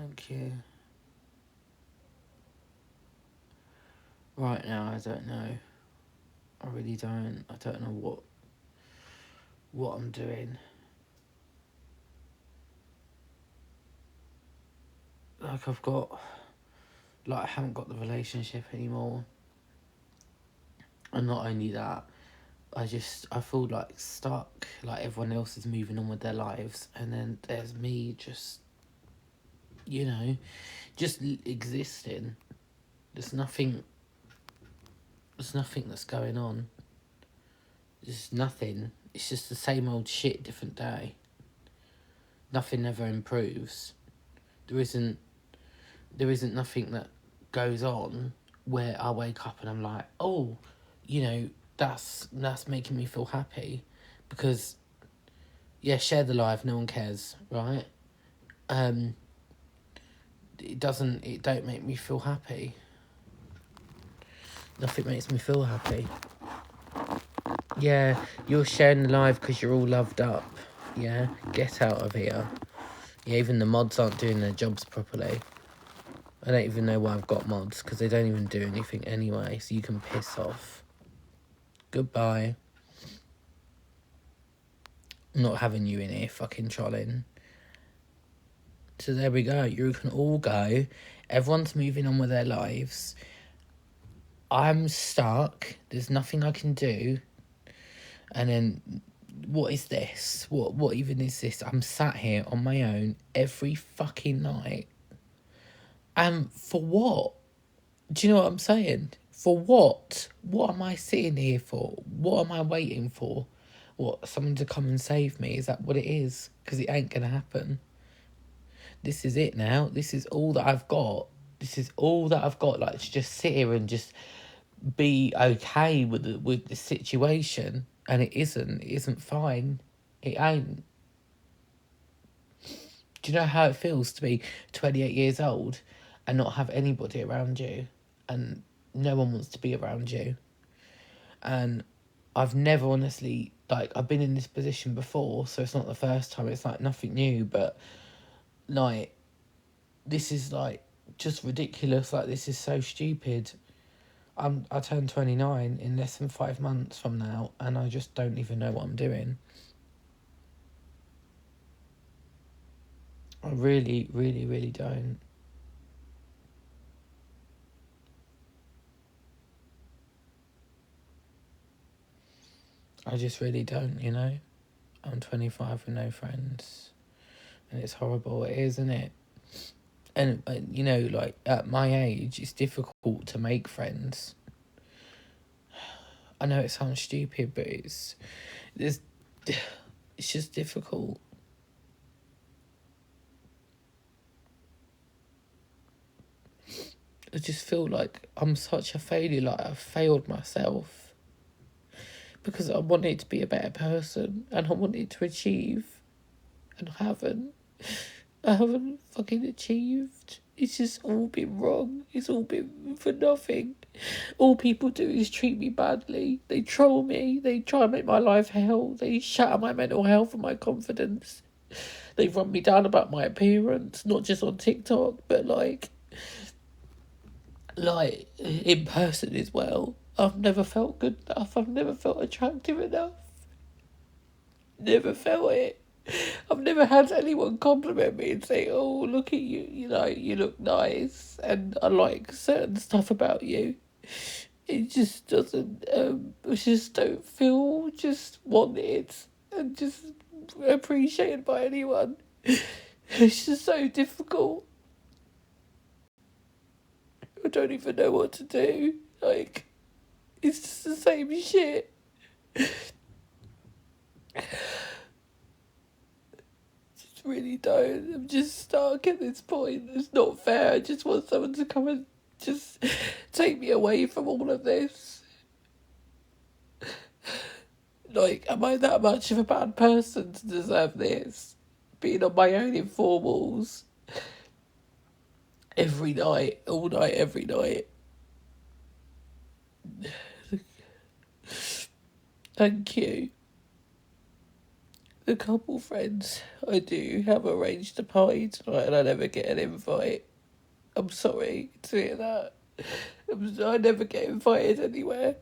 Thank you. Right now, I don't know. I really don't. I don't know what I'm doing. Like I haven't got the relationship anymore. And not only that, I feel like stuck. Like everyone else is moving on with their lives, and then there's me just, just existing. There's nothing. There's nothing that's going on. There's nothing. It's just the same old shit, different day. Nothing ever improves. There isn't nothing that goes on where I wake up and I'm like, oh, that's making me feel happy, because share the life, no one cares, right? It don't make me feel happy. Nothing makes me feel happy. Yeah, you're sharing the live because you're all loved up. Yeah, get out of here. Yeah, even the mods aren't doing their jobs properly. I don't even know why I've got mods, because they don't even do anything anyway, so you can piss off. Goodbye. I'm not having you in here fucking trolling. So there we go. You can all go. Everyone's moving on with their lives. I'm stuck. There's nothing I can do. And then, what is this? What even is this? I'm sat here on my own every fucking night. And for what? Do you know what I'm saying? For what? What am I sitting here for? What am I waiting for? What, someone to come and save me? Is that what it is? Because it ain't gonna happen. This is it now. This is all that I've got. This is all that I've got. Like, to just sit here and just be okay with the situation. And it isn't. It isn't fine. It ain't. Do you know how it feels to be 28 years old and not have anybody around you? And no one wants to be around you. And I've never honestly, like, I've been in this position before, so it's not the first time. It's, like, nothing new, but, like, this is, like, just ridiculous. Like, this is so stupid. I turn 29 in less than 5 months from now, and I just don't even know what I'm doing. I really, really, really don't. I just really don't, I'm 25 with no friends. And it's horrible. It is, isn't it? And, like, at my age, it's difficult to make friends. I know it sounds stupid, but it's just difficult. I just feel like I'm such a failure. Like, I've failed myself. Because I wanted to be a better person, and I wanted to achieve, and I haven't fucking achieved. It's just all been wrong. It's all been for nothing. All people do is treat me badly. They troll me. They try and make my life hell. They shatter my mental health and my confidence. They run me down about my appearance, not just on TikTok, but like in person as well. I've never felt good enough. I've never felt attractive enough. Never felt it. I've never had anyone compliment me and say, oh, look at you, you look nice, and I like certain stuff about you. It just doesn't, I just don't feel just wanted and just appreciated by anyone. It's just so difficult. I don't even know what to do. Like, it's just the same shit. Really don't. I'm just stuck at this point. It's not fair. I just want someone to come and just take me away from all of this. Like, am I that much of a bad person to deserve this? Being on my own in four walls. Every night. All night, every night. Thank you. The couple friends I do have arranged a party tonight and I never get an invite. I'm sorry to hear that. I never get invited anywhere.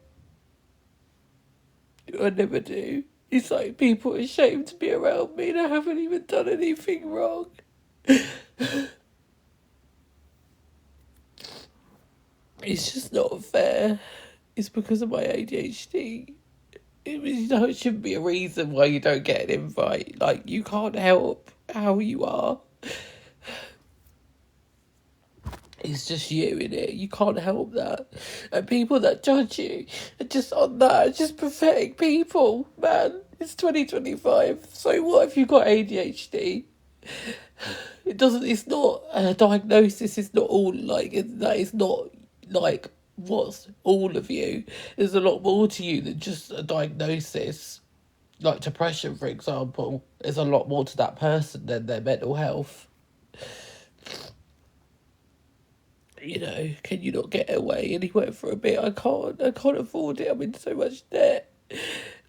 I never do. It's like people are ashamed to be around me and I haven't even done anything wrong. It's just not fair. It's because of my ADHD. It shouldn't be a reason why you don't get an invite. Like, you can't help how you are. It's just you, innit? You can't help that. And people that judge you are just on that, are just pathetic people, man. It's 2025. So what if you've got ADHD? It's not a diagnosis. It's not all that is not like what's all of you. There's a lot more to you than just a diagnosis. Like depression, for example, there's a lot more to that person than their mental health. You know, can you not get away anywhere for a bit? I can't afford it. I'm in so much debt.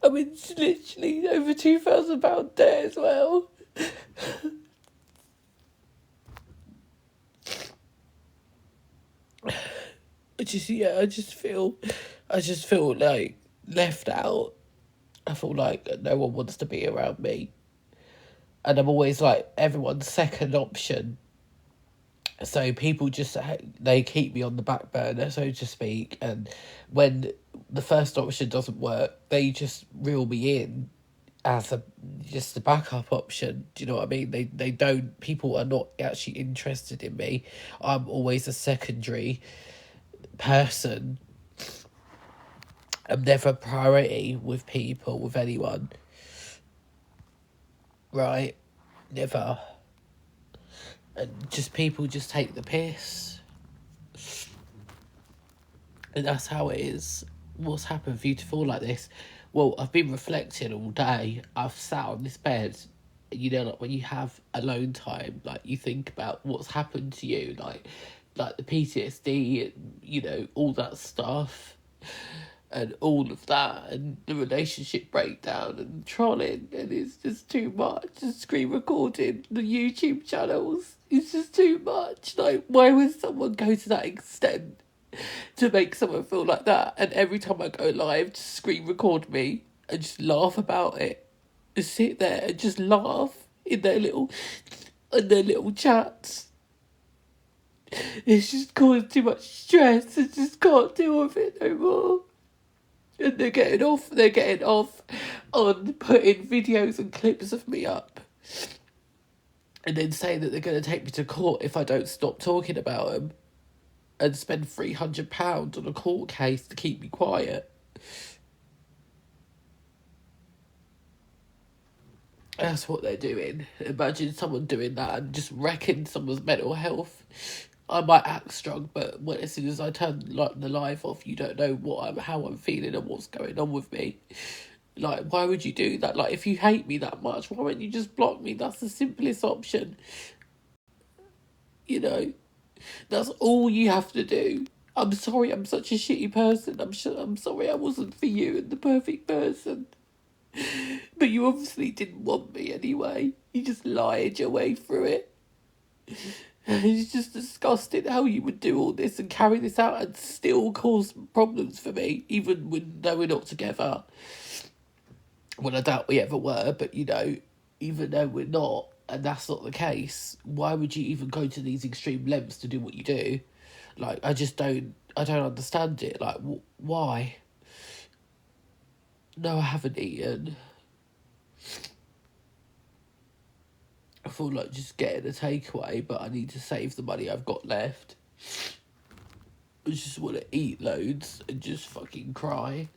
I'm in literally over £2,000 debt as well. I just feel like left out. I feel like no one wants to be around me. And I'm always like everyone's second option. So people just, they keep me on the back burner, so to speak. And when the first option doesn't work, they just reel me in as just a backup option. Do you know what I mean? They don't, people are not actually interested in me. I'm always a secondary person. I'm never a priority with people, with anyone. Right? Never. And just people just take the piss. And that's how it is. What's happened for you to feel like this? Well, I've been reflecting all day. I've sat on this bed. You know, like when you have alone time, like you think about what's happened to you, like the PTSD, and, you know, all that stuff. And all of that, and the relationship breakdown, and trolling, and it's just too much. And screen recording the YouTube channels, it's just too much. Like, why would someone go to that extent to make someone feel like that? And every time I go live, just screen record me and just laugh about it. Just sit there and just laugh in their little chats. It's just caused too much stress. I just can't deal with it no more. And they're getting off on putting videos and clips of me up. And then saying that they're going to take me to court if I don't stop talking about them. And spend £300 on a court case to keep me quiet. That's what they're doing. Imagine someone doing that and just wrecking someone's mental health. I might act strong, but as soon as I turn the live off, you don't know how I'm feeling and what's going on with me. Like, why would you do that? Like, if you hate me that much, why won't you just block me? That's the simplest option. You know, that's all you have to do. I'm sorry, I'm such a shitty person. I'm sorry I wasn't for you and the perfect person. But you obviously didn't want me anyway. You just lied your way through it. It's just disgusting how you would do all this and carry this out and still cause problems for me, even though we're not together. Well, I doubt we ever were, but you know, even though we're not, and that's not the case, why would you even go to these extreme lengths to do what you do? Like, I don't understand it. Like, why? No, I haven't eaten. I feel like just getting a takeaway, but I need to save the money I've got left. I just want to eat loads and just fucking cry.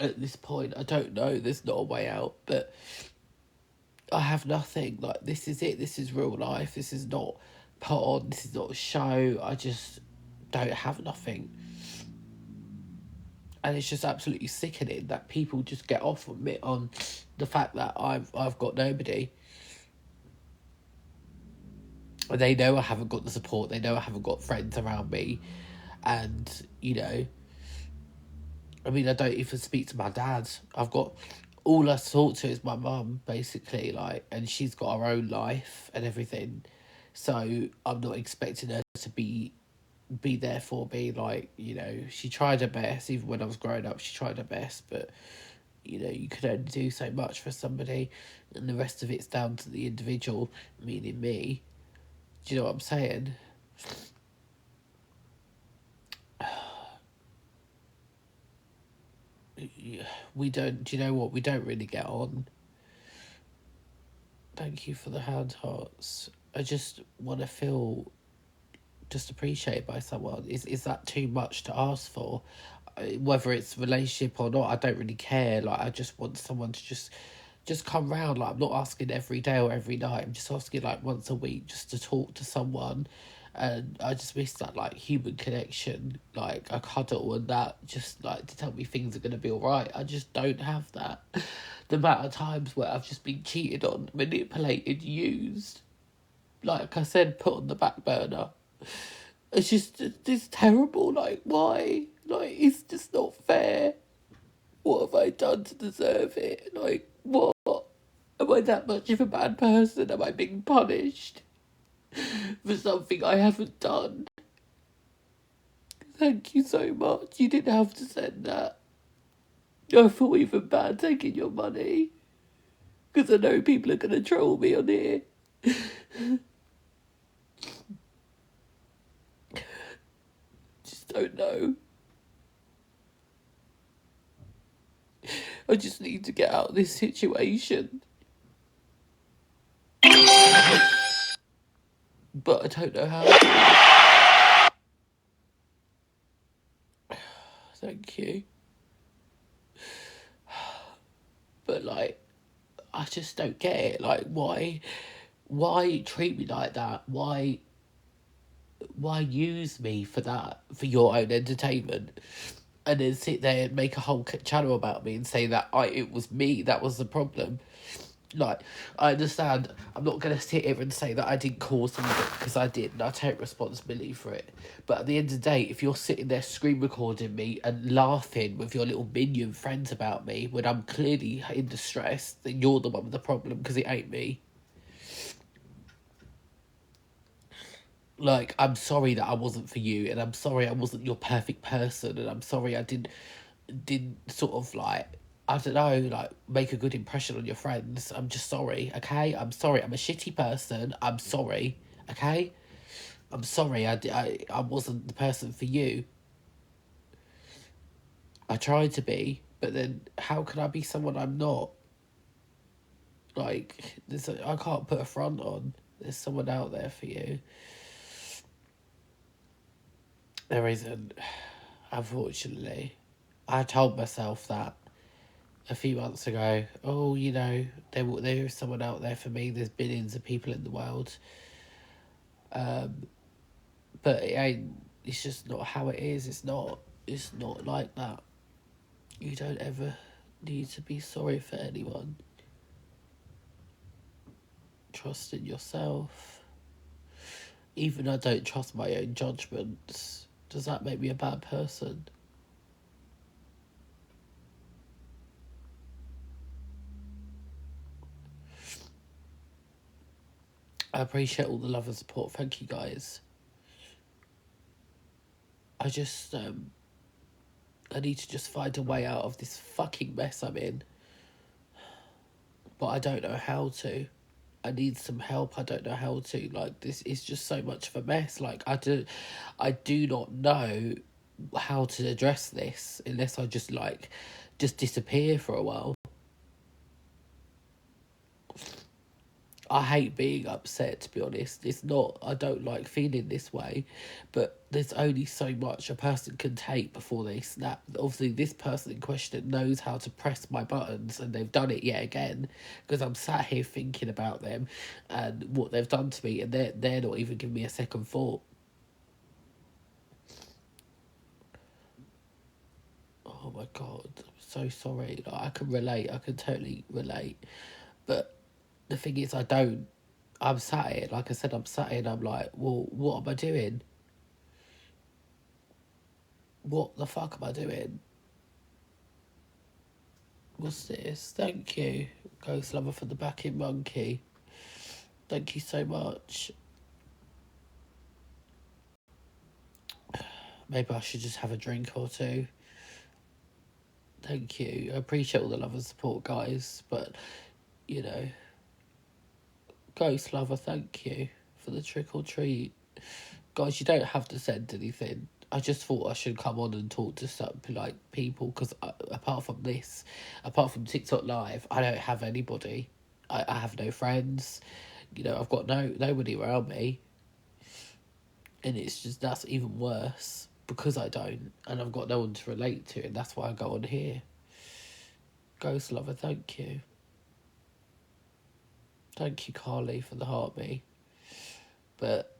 At this point, I don't know, there's not a way out, but I have nothing. Like, this is it, this is real life, this is not put on, this is not a show. I just don't have nothing. And it's just absolutely sickening that people just get off on me on the fact that I've got nobody. They know I haven't got the support. They know I haven't got friends around me. And, you know, I mean, I don't even speak to my dad. I've got all I talk to is my mum, basically, like, and she's got her own life and everything. So I'm not expecting her to be there for me. Like, you know, she tried her best. Even when I was growing up, she tried her best. But, you know, you can only do so much for somebody, and the rest of it's down to the individual, meaning me. Do you know what I'm saying? We don't, do you know what? We don't really get on. Thank you for the hand hearts. I just want to feel just appreciated by someone. Is that too much to ask for? Whether it's relationship or not, I don't really care. Like, I just want someone to just come round. Like, I'm not asking every day or every night. I'm just asking like once a week just to talk to someone. And I just miss that like human connection, like a cuddle and that, just like to tell me things are gonna be alright. I just don't have that. The amount of times where I've just been cheated on, manipulated, used, like I said, put on the back burner. It's just, it's terrible. Like, why? Like, it's just not fair. What have I done to deserve it? Like, what? Am I that much of a bad person? Am I being punished for something I haven't done? Thank you so much. You didn't have to send that. I feel even bad taking your money. Because I know people are going to troll me on here. Just don't know. I just need to get out of this situation. But I don't know how. Thank you. But like, I just don't get it. Like, why treat me like that? Why use me for that, for your own entertainment, and then sit there and make a whole channel about me and say that it was me that was the problem? Like, I understand, I'm not going to sit here and say that I didn't cause something, because I did, and I take responsibility for it. But at the end of the day, if you're sitting there screen recording me and laughing with your little minion friends about me when I'm clearly in distress, then you're the one with the problem, because it ain't me. Like, I'm sorry that I wasn't for you, and I'm sorry I wasn't your perfect person, and I'm sorry I didn't sort of like, I don't know, like make a good impression on your friends. I'm just sorry, okay? I'm sorry. I'm a shitty person. I'm sorry, okay? I'm sorry. I wasn't the person for you. I tried to be, but then how can I be someone I'm not? Like, I can't put a front on. There's someone out there for you. There isn't, unfortunately. I told myself that a few months ago. Oh, you know, there is someone out there for me. There's billions of people in the world. But it ain't, it's just not how it is. It's not like that. You don't ever need to be sorry for anyone. Trust in yourself. Even I don't trust my own judgments. Does that make me a bad person? I appreciate all the love and support. Thank you, guys. I just, I need to just find a way out of this fucking mess I'm in. But I don't know how to. I need some help. I don't know how to. Like, this is just so much of a mess. Like, I do not know how to address this unless I just disappear for a while. I hate being upset, to be honest. It's not, I don't like feeling this way, but there's only so much a person can take before they snap. Obviously, this person in question knows how to press my buttons, and they've done it yet again, because I'm sat here thinking about them and what they've done to me, and they're not even giving me a second thought. Oh my God, I'm so sorry. Like, I can relate, I can totally relate. But the thing is, I don't. I'm sat here, like I said, I'm sat here and I'm like, well, what am I doing? What the fuck am I doing? What's this? Thank you, Ghost Lover, for the backing monkey. Thank you so much. Maybe I should just have a drink or two. Thank you. I appreciate all the love and support, guys. But, you know, Ghost Lover, thank you for the trick or treat. Guys, you don't have to send anything. I just thought I should come on and talk to some like people because apart from this, apart from TikTok Live, I don't have anybody. I have no friends. You know, I've got nobody around me, and it's just that's even worse because I don't, and I've got no one to relate to, and that's why I go on here. Ghost Lover, thank you. Thank you, Carly, for the heartbeat. But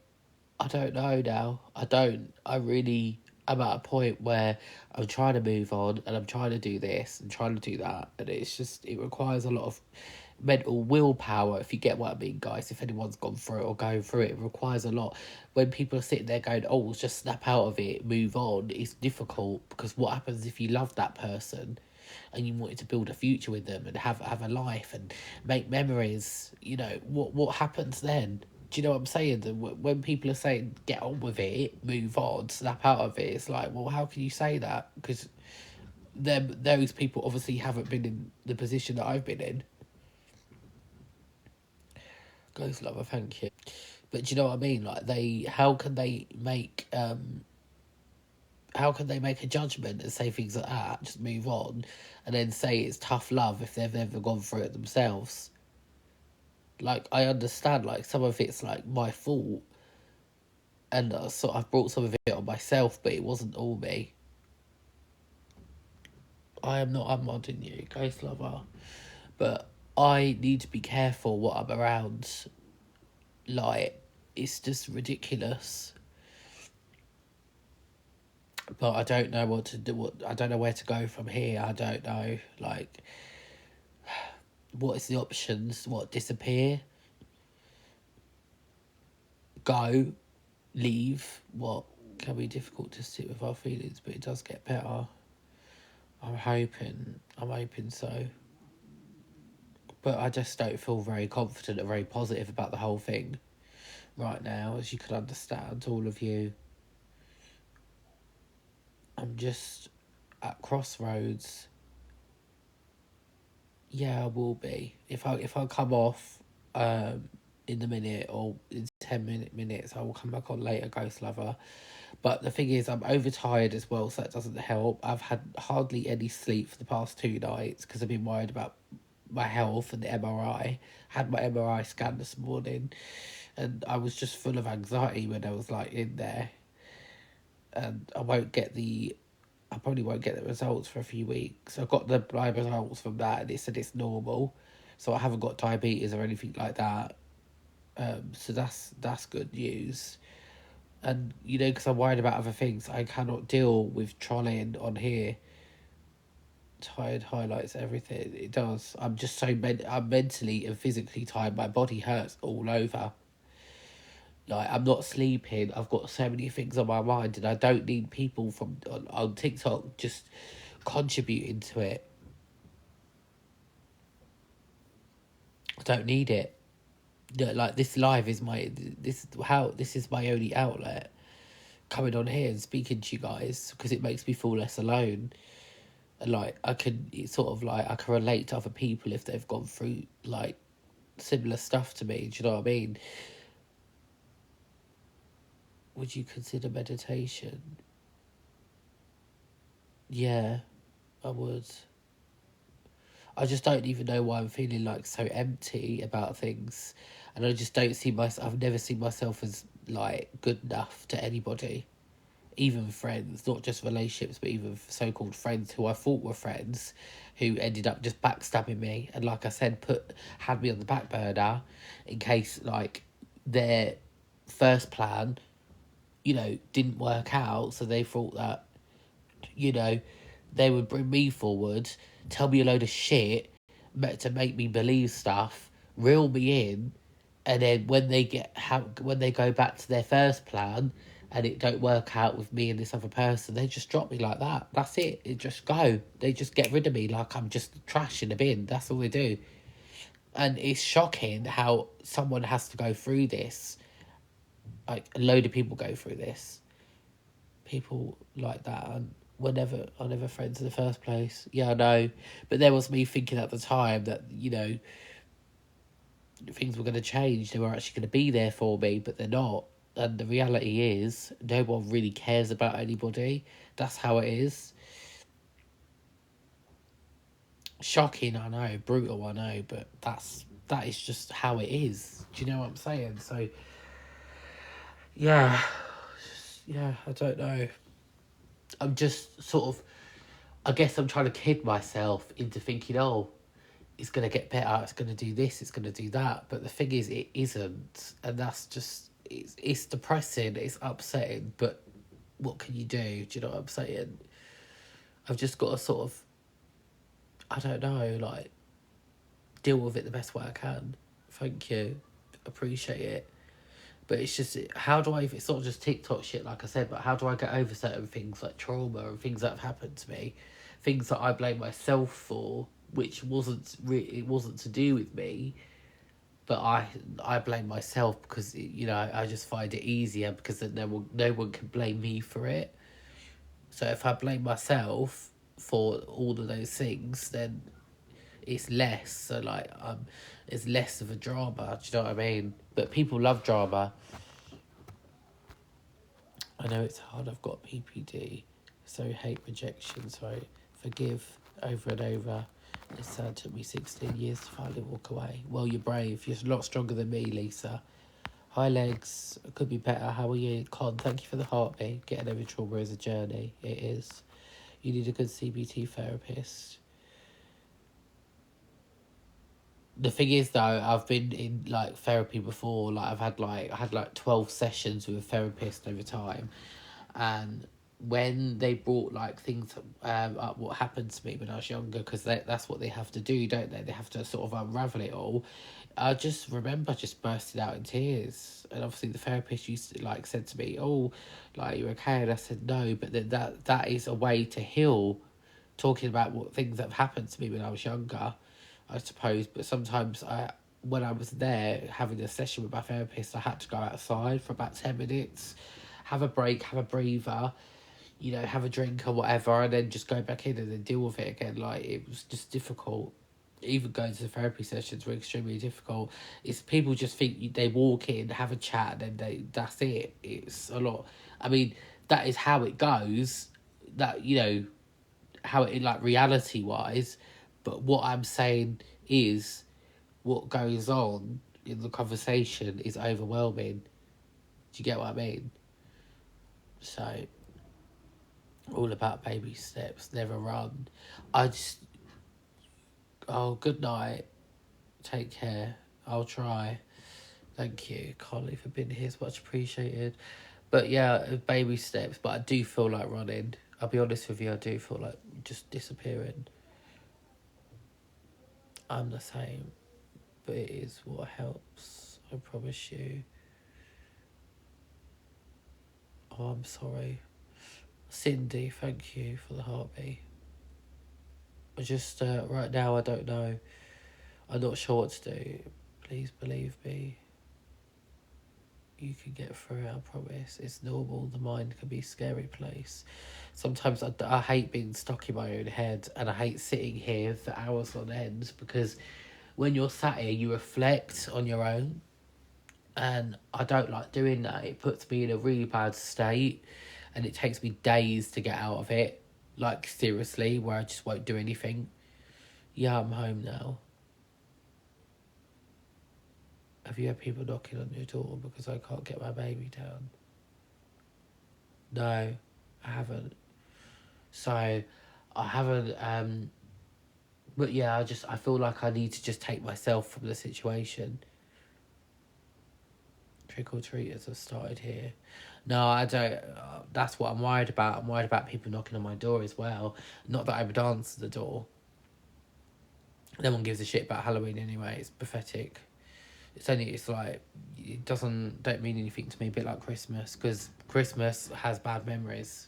I don't know now. I really am at a point where I'm trying to move on and I'm trying to do this and trying to do that. And it's just, it requires a lot of mental willpower, if you get what I mean, guys. If anyone's gone through it or going through it, it requires a lot. When people are sitting there going, oh, just snap out of it, move on, it's difficult because what happens if you love that person and you wanted to build a future with them and have a life and make memories, you know, what happens then? Do you know what I'm saying? When people are saying, get on with it, move on, snap out of it, it's like, well, how can you say that? Because those people obviously haven't been in the position that I've been in. Ghost Lover, thank you. But do you know what I mean? Like, how can they make a judgment and say things like that, just move on, and then say it's tough love if they've never gone through it themselves? Like, I understand, like, some of it's, like, my fault, and so I've brought some of it on myself, but it wasn't all me. I am not unmodding you, Ghost Lover, but I need to be careful what I'm around. Like, it's just ridiculous. But I don't know what to do. I don't know where to go from here. I don't know, like, what is the options? What, disappear? Go? Leave? What? Can be difficult to sit with our feelings, but it does get better. I'm hoping so. But I just don't feel very confident or very positive about the whole thing right now, as you can understand, all of you. I'm just at crossroads. Yeah, I will be. If I come off in the minute or in 10 minutes, I will come back on later, Ghost Lover. But the thing is, I'm overtired as well, so that doesn't help. I've had hardly any sleep for the past 2 nights because I've been worried about my health and the MRI. Had my MRI scan this morning, and I was just full of anxiety when I was like in there. And I probably won't get the results for a few weeks. I got the blood results from that, and it said it's normal, so I haven't got diabetes or anything like that. So that's good news. And you know, because I'm worried about other things, I cannot deal with trolling on here. Tired highlights everything. It does. I'm just so I'm mentally and physically tired. My body hurts all over. Like, I'm not sleeping. I've got so many things on my mind, and I don't need people from on TikTok just contributing to it. I don't need it. Like, this live is this is my only outlet. Coming on here and speaking to you guys because it makes me feel less alone. And like, it's sort of like I can relate to other people if they've gone through like similar stuff to me. Do you know what I mean? Would you consider meditation? Yeah, I would. I just don't even know why I'm feeling like so empty about things, and I just don't see myself. I've never seen myself as like good enough to anybody, even friends, not just relationships, but even so-called friends who I thought were friends, who ended up just backstabbing me, and like I said, had me on the back burner in case like their first plan, you know, didn't work out, so they thought that, you know, they would bring me forward, tell me a load of shit to make me believe stuff, reel me in, And then when they go back to their first plan and it don't work out with me and this other person, they just drop me like that. That's it. It just go. They just get rid of me like I'm just trash in a bin. That's all they do. And it's shocking how someone has to go through this. Like, a load of people go through this. People like that and are never friends in the first place. Yeah, I know. But there was me thinking at the time that, things were going to change. They were actually going to be there for me, but they're not. And the reality is, no one really cares about anybody. That's how it is. Shocking, I know. Brutal, I know. But that is just how it is. Do you know what I'm saying? So, yeah. I don't know. I'm just sort of... I guess I'm trying to kid myself into thinking, oh, it's going to get better, it's going to do this, it's going to do that. But the thing is, it isn't. And that's just... It's depressing, it's upsetting, but what can you do? Do you know what I'm saying? I've just got to sort of... I don't know, like, deal with it the best way I can. Thank you. Appreciate it. But it's just, how do I... It's not just TikTok shit, like I said, but how do I get over certain things like trauma and things that have happened to me? Things that I blame myself for, which it wasn't to do with me, but I blame myself because, I just find it easier because then no one can blame me for it. So if I blame myself for all of those things, then it's less. So, like, it's less of a drama. Do you know what I mean? But people love drama. I know it's hard. I've got PPD, so hate rejection. So I forgive over and over. It's sad it took me 16 years to finally walk away. Well, you're brave. You're a lot stronger than me, Lisa. Hi, Legs. Could be better. How are you? Con, thank you for the heartbeat. Getting over trauma is a journey. It is. You need a good CBT therapist. The thing is, though, I've been in, like, therapy before. Like, I had 12 sessions with a therapist over time. And when they brought, like, things up what happened to me when I was younger, because that's what they have to do, don't they? They have to sort of unravel it all. I just remember just bursting out in tears. And obviously the therapist used to, like, said to me, oh, like, you okay? And I said no, but then that is a way to heal, talking about what things that have happened to me when I was younger, I suppose. But sometimes when I was there having a session with my therapist, I had to go outside for about 10 minutes, have a break, have a breather, have a drink or whatever, and then just go back in and then deal with it again. Like, it was just difficult. Even going to the therapy sessions were extremely difficult. It's people just think they walk in, have a chat, and then that's it. It's a lot. I mean, that is how it goes. That, how it, like, reality wise. But what I'm saying is, what goes on in the conversation is overwhelming. Do you get what I mean? So, all about baby steps, never run. Oh, good night. Take care. I'll try. Thank you, Carly, for being here. It's much appreciated. But yeah, baby steps. But I do feel like running. I'll be honest with you, I do feel like just disappearing. I'm the same. But it is what helps. I promise you. Oh, I'm sorry. Cindy, thank you for the heartbeat. I just, right now, I don't know. I'm not sure what to do. Please believe me. You can get through it, I promise. It's normal. The mind can be a scary place. Sometimes I hate being stuck in my own head, and I hate sitting here for hours on end, because when you're sat here, you reflect on your own, and I don't like doing that. It puts me in a really bad state, and it takes me days to get out of it. Like, seriously, where I just won't do anything. Yeah, I'm home now. Have you had people knocking on your door because I can't get my baby down? No, I haven't. So, I haven't, but yeah, I feel like I need to just take myself from the situation. Trick-or-treaters have started here. No, I don't. That's what I'm worried about. I'm worried about people knocking on my door as well. Not that I would answer the door. No one gives a shit about Halloween anyway. It's pathetic. It's like, it don't mean anything to me, a bit like Christmas, because Christmas has bad memories.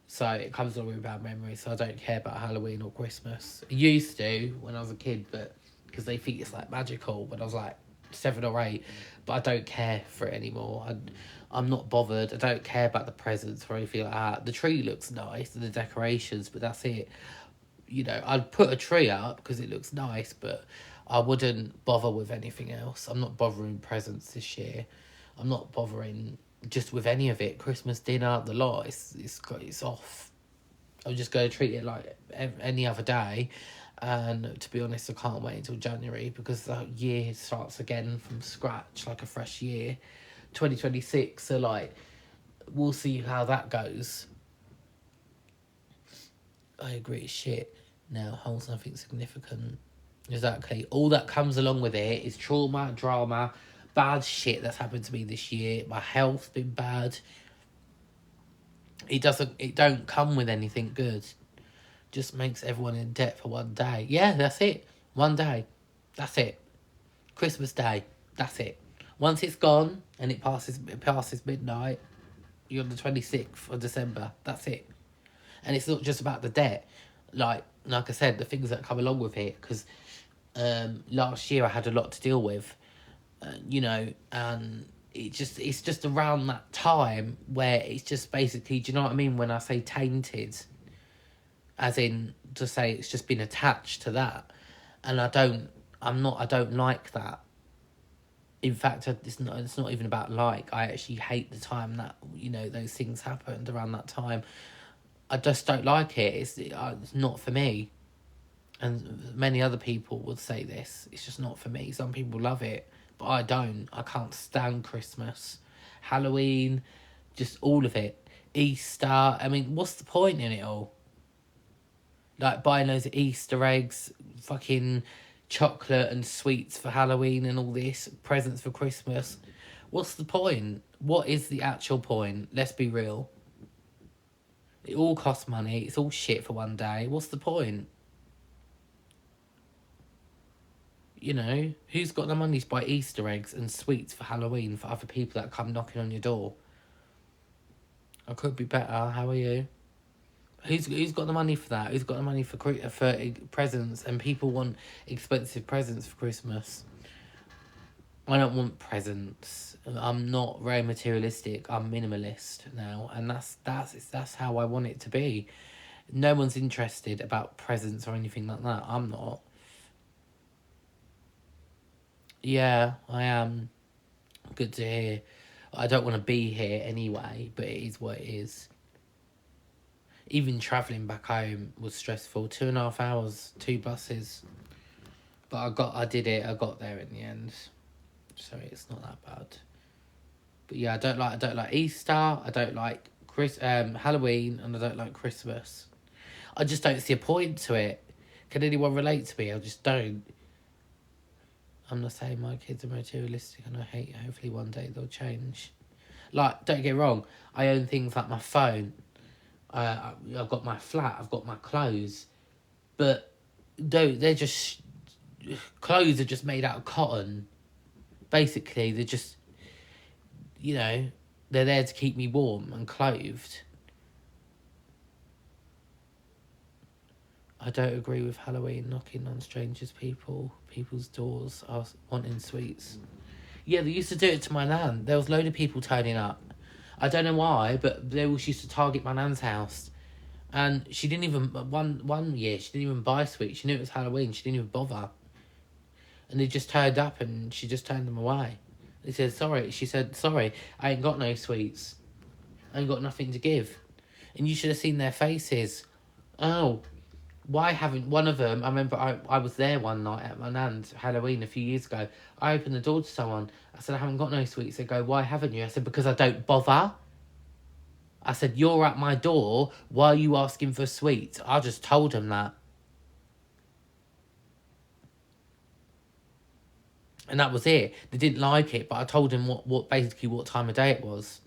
So it comes along with bad memories, so I don't care about Halloween or Christmas. I used to when I was a kid, but because they think it's like magical when I was like 7 or 8, but I don't care for it anymore. I'm not bothered. I don't care about the presents or anything like that. The tree looks nice and the decorations, but that's it. You know, I'd put a tree up because it looks nice, but I wouldn't bother with anything else. I'm not bothering presents this year. I'm not bothering just with any of it. Christmas dinner, the lot, it's off. I'm just going to treat it like any other day. And to be honest, I can't wait until January because the year starts again from scratch, like a fresh year. 2026, so like, we'll see how that goes. I agree, it's shit. Now holds nothing significant. Exactly. All that comes along with it is trauma, drama, bad shit that's happened to me this year. My health's been bad. It don't come with anything good. Just makes everyone in debt for one day. Yeah, that's it. One day. That's it. Christmas Day. That's it. Once it's gone and it passes midnight, you're on the 26th of December. That's it. And it's not just about the debt. Like I said, the things that come along with it. Because last year I had a lot to deal with. You know, and it's just around that time where it's just basically, do you know what I mean when I say tainted? As in to say it's just been attached to that, and I don't like that. In fact, it's not even about like. I actually hate the time that, you know, those things happened around that time. I just don't like it. It's not for me. And many other people would say this. It's just not for me. Some people love it, but I don't. I can't stand Christmas, Halloween, just all of it. Easter. I mean, what's the point in it all? Like buying loads of Easter eggs, fucking chocolate and sweets for Halloween and all this, presents for Christmas. What's the point? What is the actual point? Let's be real. It all costs money. It's all shit for one day. What's the point? You know, who's got the money to buy Easter eggs and sweets for Halloween for other people that come knocking on your door? I could be better. How are you? Who's got the money for that? Who's got the money for presents? And people want expensive presents for Christmas. I don't want presents. I'm not very materialistic. I'm minimalist now, and that's how I want it to be. No one's interested about presents or anything like that. I'm not. Yeah, I am. Good to hear. I don't want to be here anyway, but it is what it is. Even travelling back home was stressful. 2.5 hours, 2 buses. But I did it. I got there in the end. So it's not that bad. But yeah, I don't like Easter. I don't like Halloween, and I don't like Christmas. I just don't see a point to it. Can anyone relate to me? I just don't. I'm not saying my kids are materialistic and I hate. Hopefully one day they'll change. Like, don't get wrong. I own things like my phone. I've got my flat. I've got my clothes. But they're just clothes are just made out of cotton. Basically, they're just, you know, they're there to keep me warm and clothed. I don't agree with Halloween knocking on people's doors, wanting sweets. Yeah, they used to do it to my nan. There was a load of people turning up. I don't know why, but they always used to target my nan's house. And she didn't even, one year, she didn't even buy sweets. She knew it was Halloween. She didn't even bother. And they just turned up and she just turned them away. They said, sorry. She said, sorry, I ain't got no sweets. I ain't got nothing to give. And you should have seen their faces. Oh, why haven't one of them? I remember I was there one night at my nan's Halloween a few years ago. I opened the door to someone. I said, I haven't got no sweets. They go, why haven't you? I said, because I don't bother. I said, you're at my door. Why are you asking for sweets? I just told him that. And that was it. They didn't like it, but I told him what time of day it was.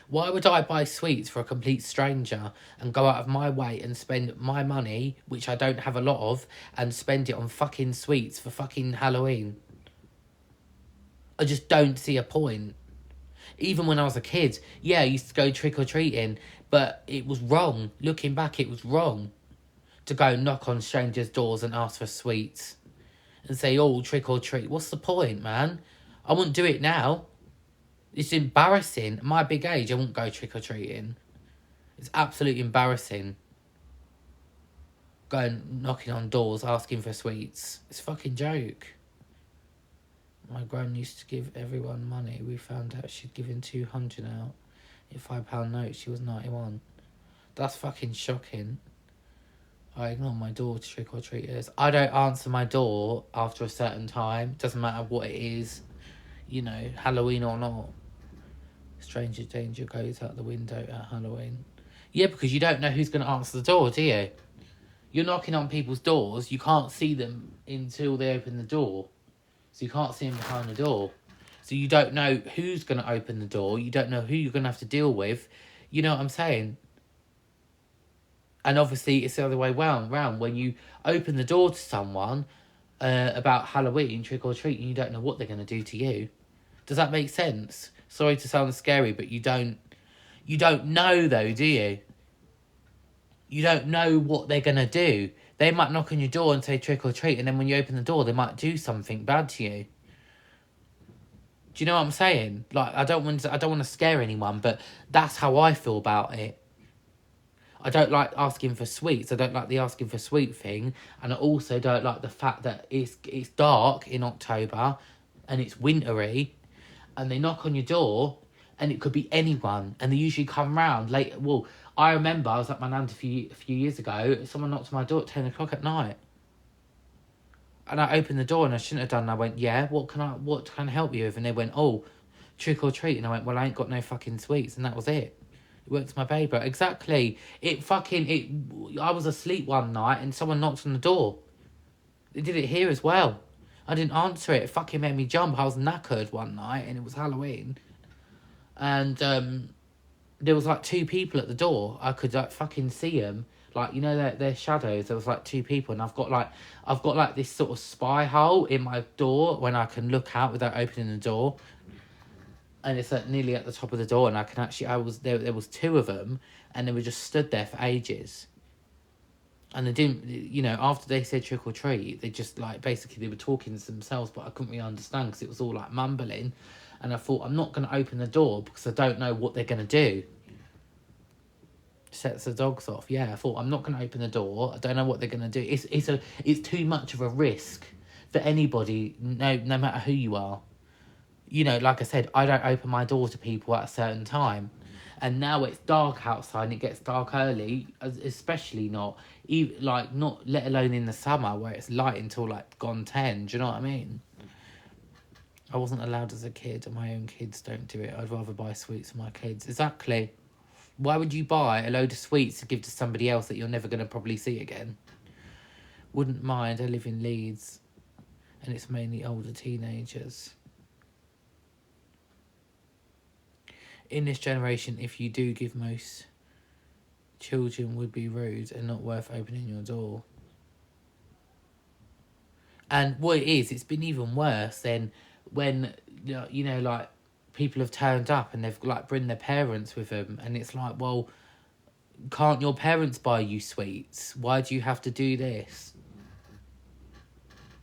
Why would I buy sweets for a complete stranger and go out of my way and spend my money, which I don't have a lot of, and spend it on fucking sweets for fucking Halloween? I just don't see a point. Even when I was a kid, yeah, I used to go trick-or-treating, but it was wrong. Looking back, it was wrong to go knock on strangers' doors and ask for sweets and say, oh, trick-or-treat. What's the point, man? I wouldn't do it now. It's embarrassing. At my big age, I wouldn't go trick-or-treating. It's absolutely embarrassing. Going knocking on doors, asking for sweets. It's a fucking joke. My gran used to give everyone money. We found out she'd given 200 out. In £5 notes, she was 91. That's fucking shocking. I ignore my door to trick-or-treaters. I don't answer my door after a certain time. Doesn't matter what it is. You know, Halloween or not. Stranger danger goes out the window at Halloween. Yeah, because you don't know who's going to answer the door, do you? You're knocking on people's doors. You can't see them until they open the door. So you can't see them behind the door. So you don't know who's going to open the door. You don't know who you're going to have to deal with. You know what I'm saying? And obviously it's the other way round. When you open the door to someone about Halloween, trick-or-treat, and you don't know what they're going to do to you. Does that make sense? Sorry to sound scary, but you don't know though, do you? You don't know what they're going to do. They might knock on your door and say trick-or-treat, and then when you open the door, they might do something bad to you. Do you know what I'm saying? Like, I don't want to scare anyone, but that's how I feel about it. I don't like asking for sweets. I don't like the asking for sweet thing, and I also don't like the fact that it's dark in October, and it's wintry, and they knock on your door, and it could be anyone, and they usually come round late. Well, I remember I was at my nan's a few years ago. Someone knocked on my door at 10 o'clock at night, and I opened the door, and I shouldn't have done. And I went, "Yeah, what can I help you with?" And they went, "Oh, trick or treat." And I went, "Well, I ain't got no fucking sweets," and that was it. It worked my paper. Exactly. I was asleep one night, and someone knocked on the door. They did it here as well. I didn't answer it. It fucking made me jump. I was knackered one night, and it was Halloween. And there was like two people at the door. I could like fucking see them. Like, you know, their shadows. There was like two people, and I've got like this sort of spy hole in my door when I can look out without opening the door. And it's like nearly at the top of the door, and I can actually, there was two of them, and they were just stood there for ages. And they didn't, you know, after they said trick or treat, they just like, basically they were talking to themselves, but I couldn't really understand because it was all like mumbling. And I thought, I'm not going to open the door because I don't know what they're going to do. Sets the dogs off. Yeah, I thought, I'm not going to open the door. I don't know what they're going to do. It's too much of a risk for anybody, no matter who you are. You know, like I said, I don't open my door to people at a certain time. And now it's dark outside and it gets dark early, especially not, even, like, not let alone in the summer where it's light until like gone 10. Do you know what I mean? I wasn't allowed as a kid, and my own kids don't do it. I'd rather buy sweets for my kids. Exactly. Why would you buy a load of sweets to give to somebody else that you're never going to probably see again? Wouldn't mind. I live in Leeds, and it's mainly older teenagers. In this generation, if you do give, most children would be rude and not worth opening your door. And what it is, it's been even worse than when, you know, like, people have turned up and they've, like, bring their parents with them. And it's like, well, can't your parents buy you sweets? Why do you have to do this?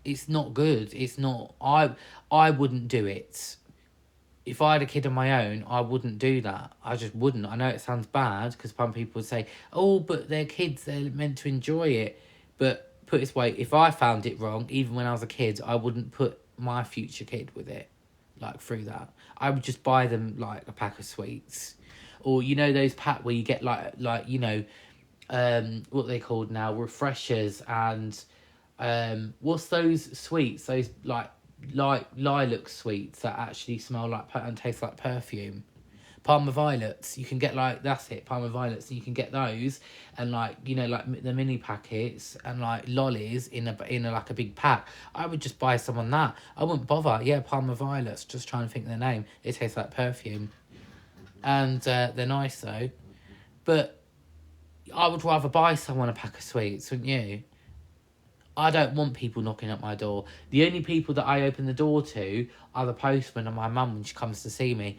It's not good. It's not... I wouldn't do it. If I had a kid of my own, I wouldn't do that. I just wouldn't. I know it sounds bad because some people would say, oh, but they're kids, they're meant to enjoy it. But put it this way, if I found it wrong, even when I was a kid, I wouldn't put my future kid with it, like, through that. I would just buy them, like, a pack of sweets. Or, you know, those pack where you get, like you know, what are they called now? Refreshers and, what's those sweets? Those, like lilac sweets that actually smell like and taste like perfume. Parma Violets, you can get, like, that's it, Parma Violets, and you can get those, and, like, you know, like the mini packets, and like lollies in a like a big pack. I would just buy someone that. I wouldn't bother. Yeah, Parma Violets, just trying to think of their name. It tastes like perfume, and they're nice though. But I would rather buy someone a pack of sweets, wouldn't you? I don't want people knocking at my door. The only people that I open the door to are the postman and my mum when she comes to see me.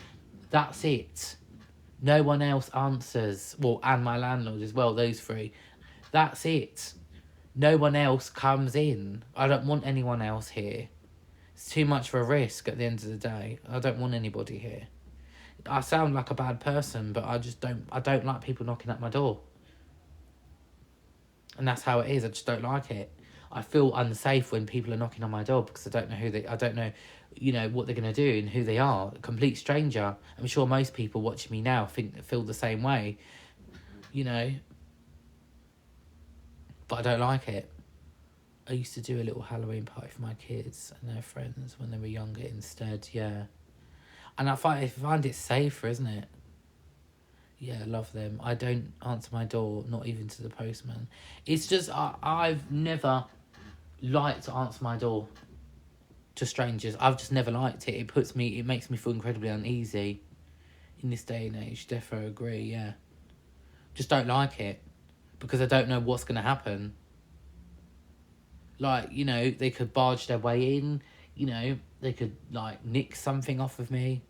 That's it. No one else answers. Well, and my landlord as well, those three. That's it. No one else comes in. I don't want anyone else here. It's too much of a risk at the end of the day. I don't want anybody here. I sound like a bad person, but I don't like people knocking at my door. And that's how it is. I just don't like it. I feel unsafe when people are knocking on my door because I don't know, what they're going to do and who they are. A complete stranger. I'm sure most people watching me now feel the same way, but I don't like it. I used to do a little Halloween party for my kids and their friends when they were younger instead, yeah. And I find it safer, isn't it? Yeah, I love them. I don't answer my door, not even to the postman. It's just, I've never liked to answer my door to strangers. I've just never liked it. It makes me feel incredibly uneasy in this day and age. Defo agree, yeah. Just don't like it because I don't know what's going to happen. Like, they could barge their way in, they could, nick something off of me.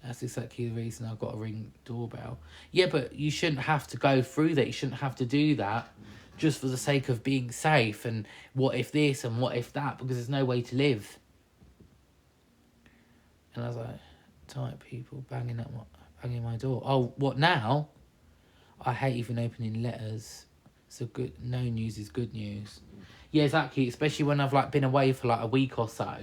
That's exactly the reason I've got a Ring doorbell. Yeah, but you shouldn't have to go through that. You shouldn't have to do that just for the sake of being safe and what if this and what if that, because there's no way to live. And I was like, tight people banging my door. Oh, what now? I hate even opening letters. So no news is good news. Yeah, exactly. Especially when I've been away for a week or so,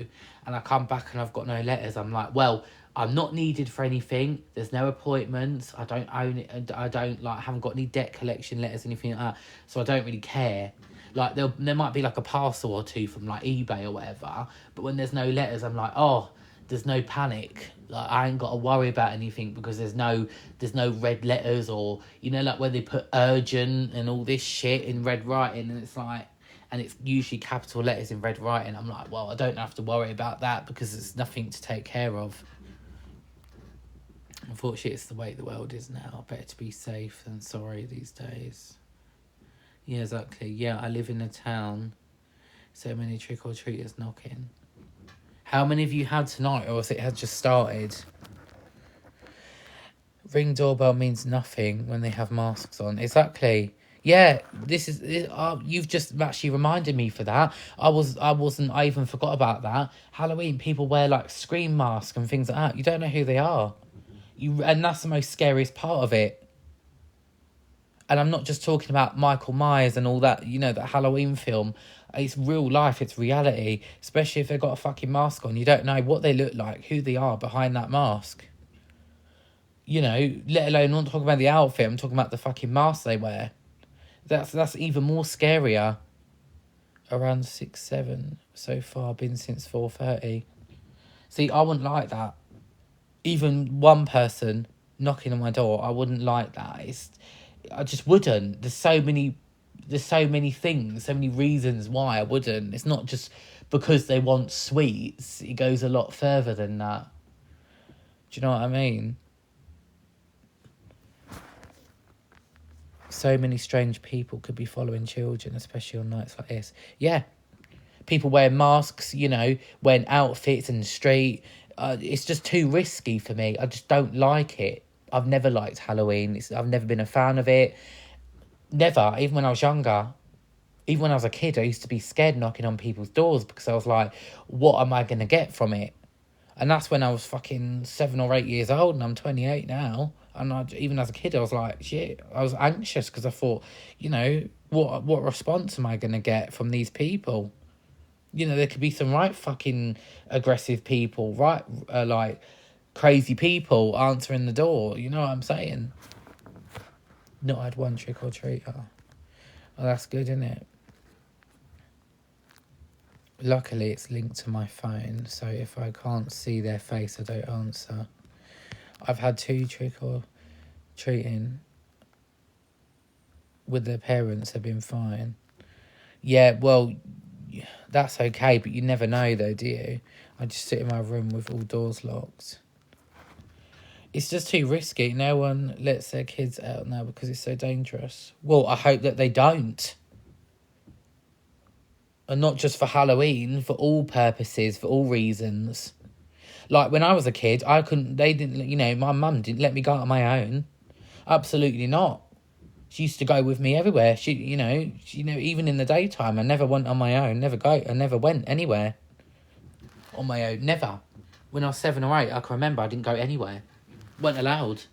and I come back and I've got no letters. I'm like, well, I'm not needed for anything. There's no appointments. I don't own it. I don't haven't got any debt collection letters, anything like that. So I don't really care. There might be a parcel or two from eBay or whatever. But when there's no letters, I'm like, oh, there's no panic. I ain't got to worry about anything because there's no red letters or when they put urgent and all this shit in red writing and it's and it's usually capital letters in red writing. I'm like, well, I don't have to worry about that because there's nothing to take care of. Unfortunately, it's the way the world is now. Better to be safe than sorry these days. Yeah, exactly. Yeah, I live in a town. So many trick-or-treaters knocking. How many have you had tonight, or has it just started? Ring doorbell means nothing when they have masks on. Exactly. Yeah, you've just actually reminded me for that. I even forgot about that. Halloween, people wear scream masks and things like that. You don't know who they are. And that's the most scariest part of it. And I'm not just talking about Michael Myers and all that, that Halloween film. It's real life, it's reality. Especially if they've got a fucking mask on. You don't know what they look like, who they are behind that mask. Let alone, I'm not talking about the outfit, I'm talking about the fucking mask they wear. That's even more scarier. Around 6-7 so far, been since 4:30. See, I wouldn't like that. Even one person knocking on my door, I wouldn't like that. I just wouldn't. There's so many things, so many reasons why I wouldn't. It's not just because they want sweets. It goes a lot further than that. Do you know what I mean? So many strange people could be following children, especially on nights like this. Yeah. People wear masks, wearing outfits in the street. It's just too risky for me. I just don't like it. I've never liked Halloween. I've never been a fan of it. Never. Even when I was younger. Even when I was a kid, I used to be scared knocking on people's doors because I was like, what am I going to get from it? And that's when I was fucking 7 or 8 years old and I'm 28 now. And even as a kid, I was like, shit, I was anxious because I thought, what response am I going to get from these people? There could be some right fucking aggressive people, right, crazy people answering the door. You know what I'm saying? Not had one trick-or-treater. Oh, that's good, isn't it? Luckily, it's linked to my phone, so if I can't see their face, I don't answer. I've had 2 trick-or-treating with their parents, have been fine. Yeah, well, that's okay, but you never know though, do you? I just sit in my room with all doors locked. It's just too risky. No one lets their kids out now because it's so dangerous. Well, I hope that they don't. And not just for Halloween, for all purposes, for all reasons. Like, when I was a kid, my mum didn't let me go out on my own. Absolutely not. She used to go with me everywhere. Even in the daytime, I never went on my own. I never went anywhere on my own. Never. When I was 7 or 8, I can remember I didn't go anywhere. Weren't allowed.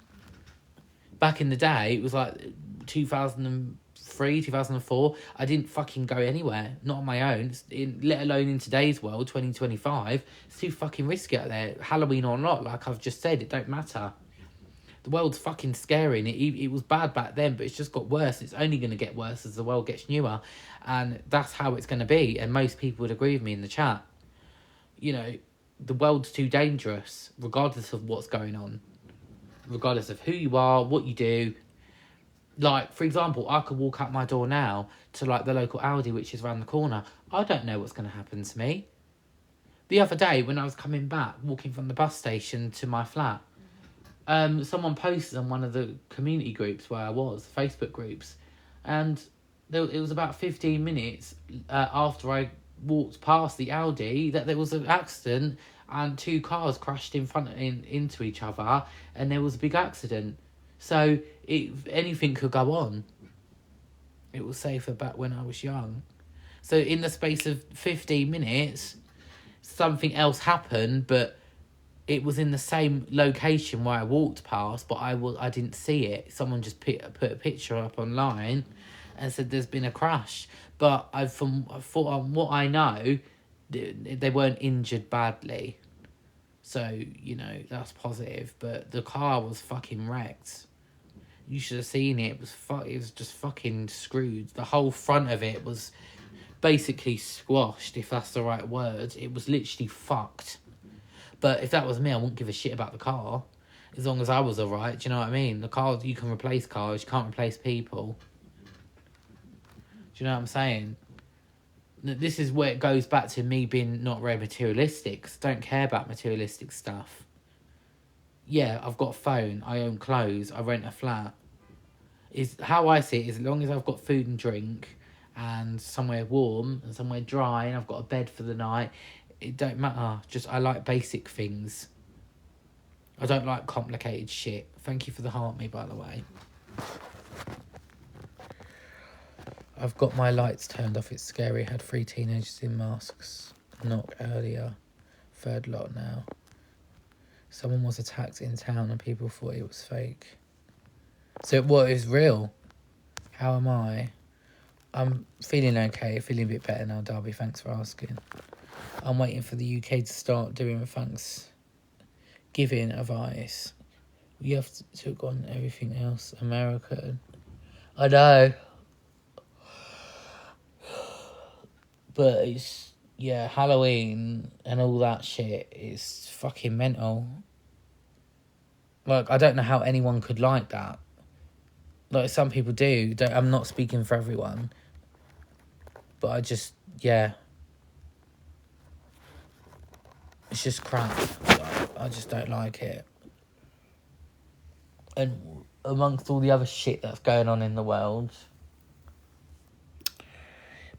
Back in the day, it was like 2003, 2004. I didn't fucking go anywhere. Not on my own. Let alone in today's world, 2025. It's too fucking risky out there. Halloween or not, like I've just said, it don't matter. The world's fucking scary, and it was bad back then, but it's just got worse. It's only going to get worse as the world gets newer, and that's how it's going to be, and most people would agree with me in the chat. The world's too dangerous, regardless of what's going on. Regardless of who you are, what you do. Like, for example, I could walk out my door now to, like, the local Aldi, which is around the corner. I don't know what's going to happen to me. The other day, when I was coming back, walking from the bus station to my flat, someone posted on one of the community groups where I was, Facebook groups, and it was about 15 minutes after I walked past the Aldi that there was an accident and 2 cars crashed into each other, and there was a big accident. So anything could go on. It was safer back when I was young. So in the space of 15 minutes, something else happened, but it was in the same location where I walked past, but I didn't see it. Someone just put a picture up online and said there's been a crash. But from what I know, they weren't injured badly. So, that's positive. But the car was fucking wrecked. You should have seen it. It was just fucking screwed. The whole front of it was basically squashed, if that's the right word. It was literally fucked. But if that was me, I wouldn't give a shit about the car. As long as I was alright, do you know what I mean? The cars, you can replace cars, you can't replace people. Do you know what I'm saying? This is where it goes back to me being not very materialistic. 'Cause I don't care about materialistic stuff. Yeah, I've got a phone, I own clothes, I rent a flat. How I see it is, as long as I've got food and drink and somewhere warm and somewhere dry and I've got a bed for the night, it don't matter. Just, I like basic things. I don't like complicated shit. Thank you for the heart me, by the way. I've got my lights turned off. It's scary. Had 3 teenagers in masks. Knock earlier. 3rd lot now. Someone was attacked in town and people thought it was fake. So what is real? How am I? I'm feeling okay. Feeling a bit better now, Darby. Thanks for asking. I'm waiting for the UK to start doing Thanksgiving advice. We have to took on everything else. American. I know. But it's, Halloween and all that shit is fucking mental. Like, I don't know how anyone could like that. Like, some people do. I'm not speaking for everyone. But I just, it's just crap. I just don't like it. And amongst all the other shit that's going on in the world.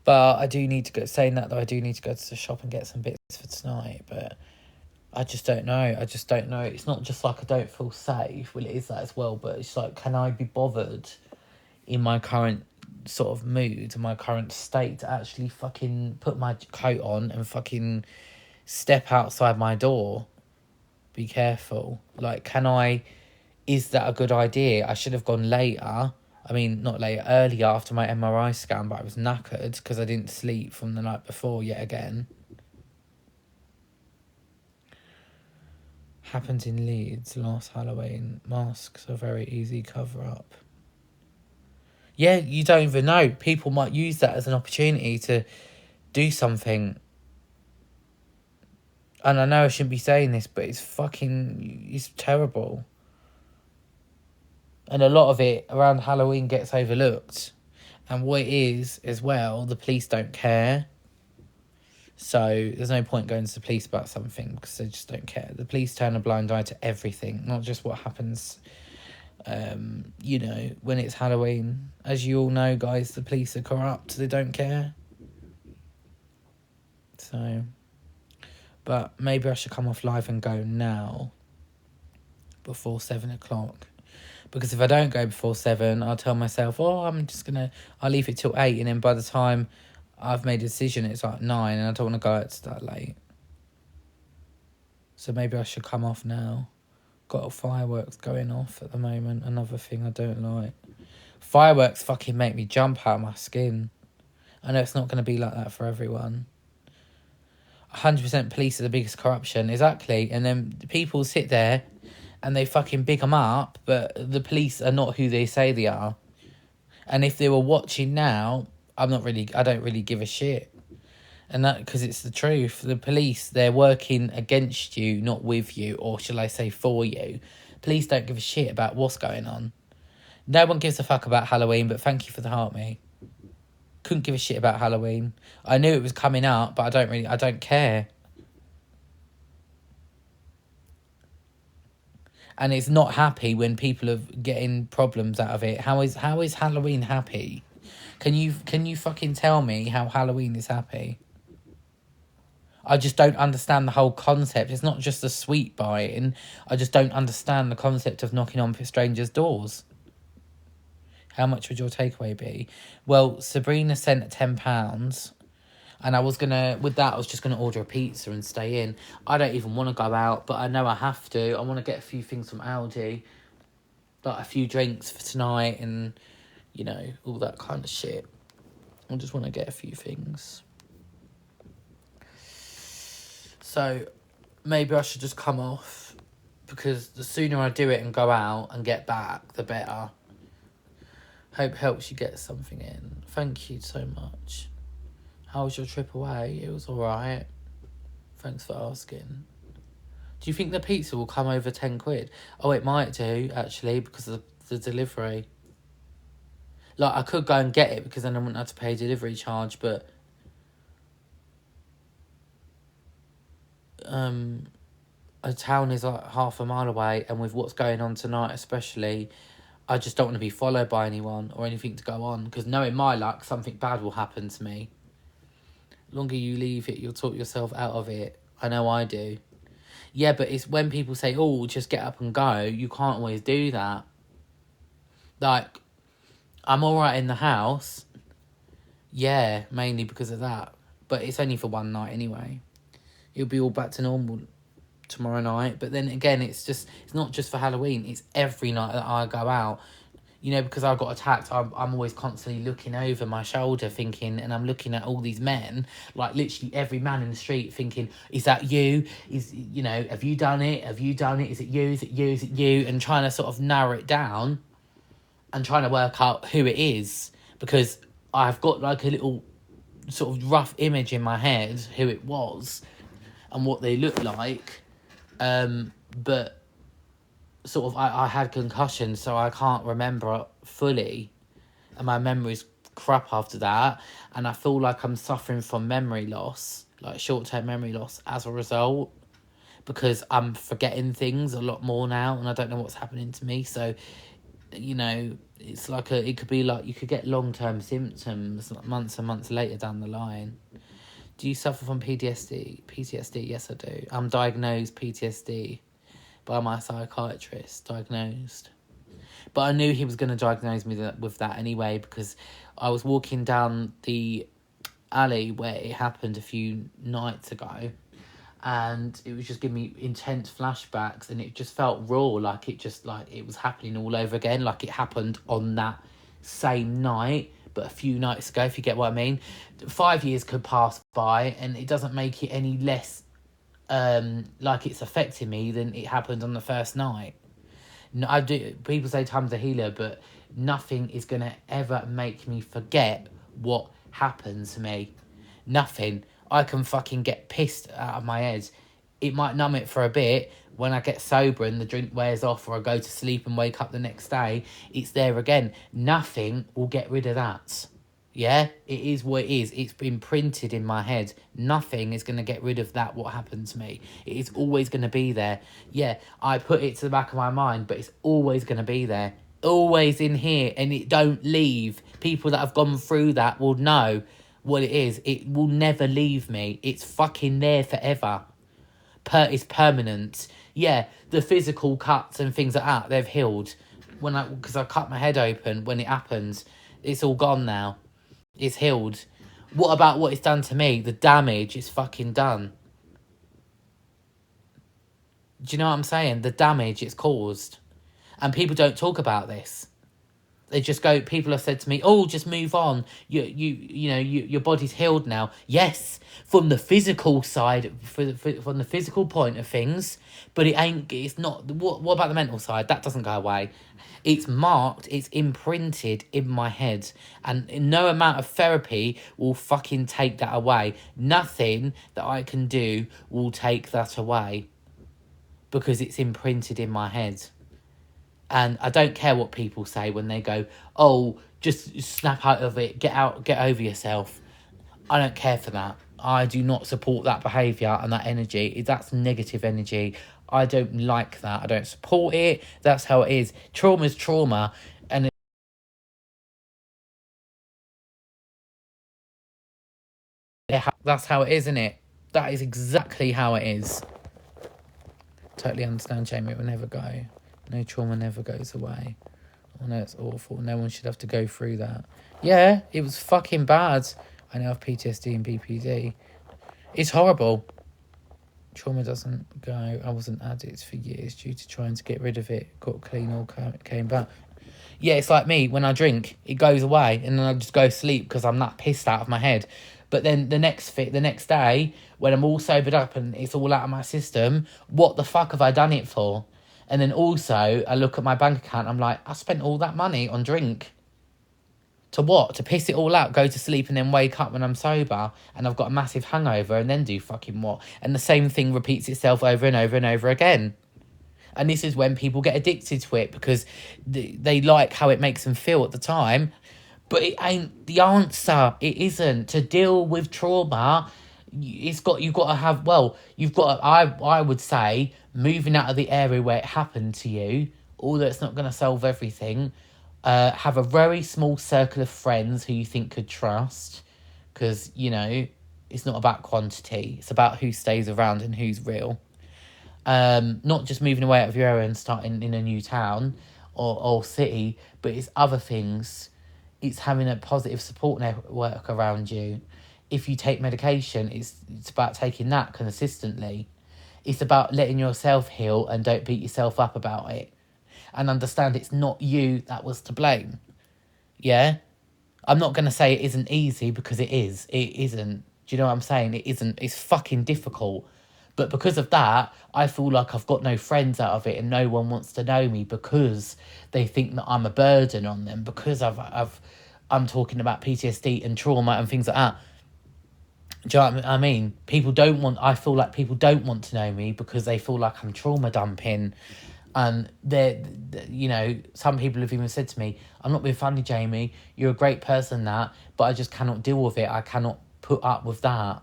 But I do need to go, saying that though, I do need to go to the shop and get some bits for tonight. But I just don't know. It's not just like I don't feel safe. Well, it is that as well. But it's like, can I be bothered in my current sort of mood, my current state, to actually fucking put my coat on and fucking step outside my door? Be careful. Like, is that a good idea? I should have gone later. I mean, not later, earlier after my MRI scan, but I was knackered because I didn't sleep from the night before yet again. Happened in Leeds last Halloween. Masks are very easy cover-up. Yeah, you don't even know. People might use that as an opportunity to do something. And I know I shouldn't be saying this, but it's terrible. And a lot of it around Halloween gets overlooked. And what it is, as well, the police don't care. So there's no point going to the police about something because they just don't care. The police turn a blind eye to everything, not just what happens, when it's Halloween. As you all know, guys, the police are corrupt. They don't care. So, but maybe I should come off live and go now before 7 o'clock. Because if I don't go before 7, I'll tell myself, I'll leave it till 8. And then by the time I've made a decision, it's like 9 and I don't want to go out that late. So maybe I should come off now. Got fireworks going off at the moment. Another thing I don't like. Fireworks fucking make me jump out of my skin. I know it's not going to be like that for everyone. 100% police are the biggest corruption. Exactly. And then people sit there and they fucking big them up, but the police are not who they say they are. And if they were watching now, I don't really give a shit. And that, because it's the truth. The police, they're working against you, not with you, or shall I say for you. Police don't give a shit about what's going on. No one gives a fuck about Halloween, but thank you for the heart, me. Couldn't give a shit about Halloween. I knew it was coming up, but I don't care. And it's not happy when people are getting problems out of it. How is Halloween happy? Can you fucking tell me how Halloween is happy? I just don't understand the whole concept. It's not just the sweet buying. I just don't understand the concept of knocking on strangers' doors. How much would your takeaway be? Well, Sabrina sent £10. And I was just going to order a pizza and stay in. I don't even want to go out, but I know I have to. I want to get a few things from Aldi. Like a few drinks for tonight and, all that kind of shit. I just want to get a few things. So, maybe I should just come off. Because the sooner I do it and go out and get back, the better. Hope helps you get something in. Thank you so much. How was your trip away? It was alright. Thanks for asking. Do you think the pizza will come over 10 quid? Oh, it might do, actually, because of the delivery. Like, I could go and get it because then I wouldn't have to pay a delivery charge, but... a town is like half a mile away, and with what's going on tonight especially... I just don't want to be followed by anyone or anything to go on, because knowing my luck, something bad will happen to me. The longer you leave it, you'll talk yourself out of it. I know I do. Yeah, but it's when people say, just get up and go, you can't always do that. Like, I'm alright in the house. Yeah, mainly because of that. But it's only for one night anyway. It'll be all back to normal tomorrow night. But then again, it's not just for Halloween, it's every night that I go out. Because I got attacked, I'm always constantly looking over my shoulder thinking, and I'm looking at all these men, like literally every man in the street thinking, is that you? Have you done it? Have you done it? Is it you? Is it you? Is it you? And trying to sort of narrow it down and trying to work out who it is, because I've got like a little sort of rough image in my head who it was and what they looked like. But sort of I had concussion, so I can't remember fully, and my memory's crap after that, and I feel like I'm suffering from memory loss, like short-term memory loss as a result, because I'm forgetting things a lot more now and I don't know what's happening to me. So it's like it could be like you could get long-term symptoms like months and months later down the line. Do you suffer from PTSD? Yes, I do. I'm diagnosed PTSD by my psychiatrist, diagnosed. But I knew he was going to diagnose me with that anyway, because I was walking down the alley where it happened a few nights ago, and it was just giving me intense flashbacks, and it just felt raw, like it was happening all over again, like it happened on that same night, but a few nights ago, if you get what I mean. 5 years could pass by, and it doesn't make it any less like it's affecting me than it happened on the first night. No, I do. People say time's a healer, but nothing is gonna ever make me forget what happened to me. Nothing. I can fucking get pissed out of my head. It might numb it for a bit. When I get sober and the drink wears off, or I go to sleep and wake up the next day, it's there again. Nothing will get rid of that. Yeah, it is what it is. It's been printed in my head. Nothing is going to get rid of that, what happened to me. It is always going to be there. Yeah, I put it to the back of my mind, but it's always going to be there. Always in here, and it don't leave. People that have gone through that will know what it is. It will never leave me. It's fucking there forever. It's permanent. Yeah, the physical cuts and things like that, they've healed. Because I cut my head open when it happens, it's all gone now. It's healed. What about what it's done to me? The damage is fucking done. Do you know what I'm saying? The damage it's caused. And people don't talk about this. They just go, people have said to me, oh, just move on. Your body's healed now. Yes, from the physical side, from the physical point of things, but it's not, what about the mental side? That doesn't go away. It's marked, it's imprinted in my head. And no amount of therapy will fucking take that away. Nothing that I can do will take that away. Because it's imprinted in my head. And I don't care what people say when they go, oh, just snap out of it, get over yourself. I don't care for that. I do not support that behaviour and that energy. That's negative energy. I don't like that. I don't support it. That's how it is. Trauma's trauma. And that's how it is, isn't it? That is exactly how it is. Totally understand, Jamie. It will never go. No trauma never goes away. I know it's awful. No one should have to go through that. Yeah, it was fucking bad. I now have PTSD and BPD. It's horrible. Trauma doesn't go. I was an addict for years due to trying to get rid of it. Got clean, all came back. Yeah, it's like me. When I drink, it goes away. And then I just go to sleep because I'm that pissed out of my head. But then the next day, when I'm all sobered up and it's all out of my system, what the fuck have I done it for? And then also, I look at my bank account, I'm like, I spent all that money on drink. To what? To piss it all out, go to sleep and then wake up when I'm sober and I've got a massive hangover and then do fucking what? And the same thing repeats itself over and over and over again. And this is when people get addicted to it because they like how it makes them feel at the time. But it ain't the answer. It isn't. To deal with trauma, you've got to have, I would say, moving out of the area where it happened to you, although it's not going to solve everything, have a very small circle of friends who you think could trust, because, it's not about quantity, it's about who stays around and who's real. Not just moving away out of your area and starting in a new town or city, but it's other things. It's having a positive support network around you. If you take medication, it's about taking that consistently. It's about letting yourself heal and don't beat yourself up about it. And understand it's not you that was to blame. Yeah? I'm not going to say it isn't easy because it is. It isn't. Do you know what I'm saying? It isn't. It's fucking difficult. But because of that, I feel like I've got no friends out of it and no one wants to know me because they think that I'm a burden on them because I'm talking about PTSD and trauma and things like that. Do you know what I mean? I feel like people don't want to know me because they feel like I'm trauma dumping. And some people have even said to me, I'm not being funny, Jamie, you're a great person, but I just cannot deal with it. I cannot put up with that.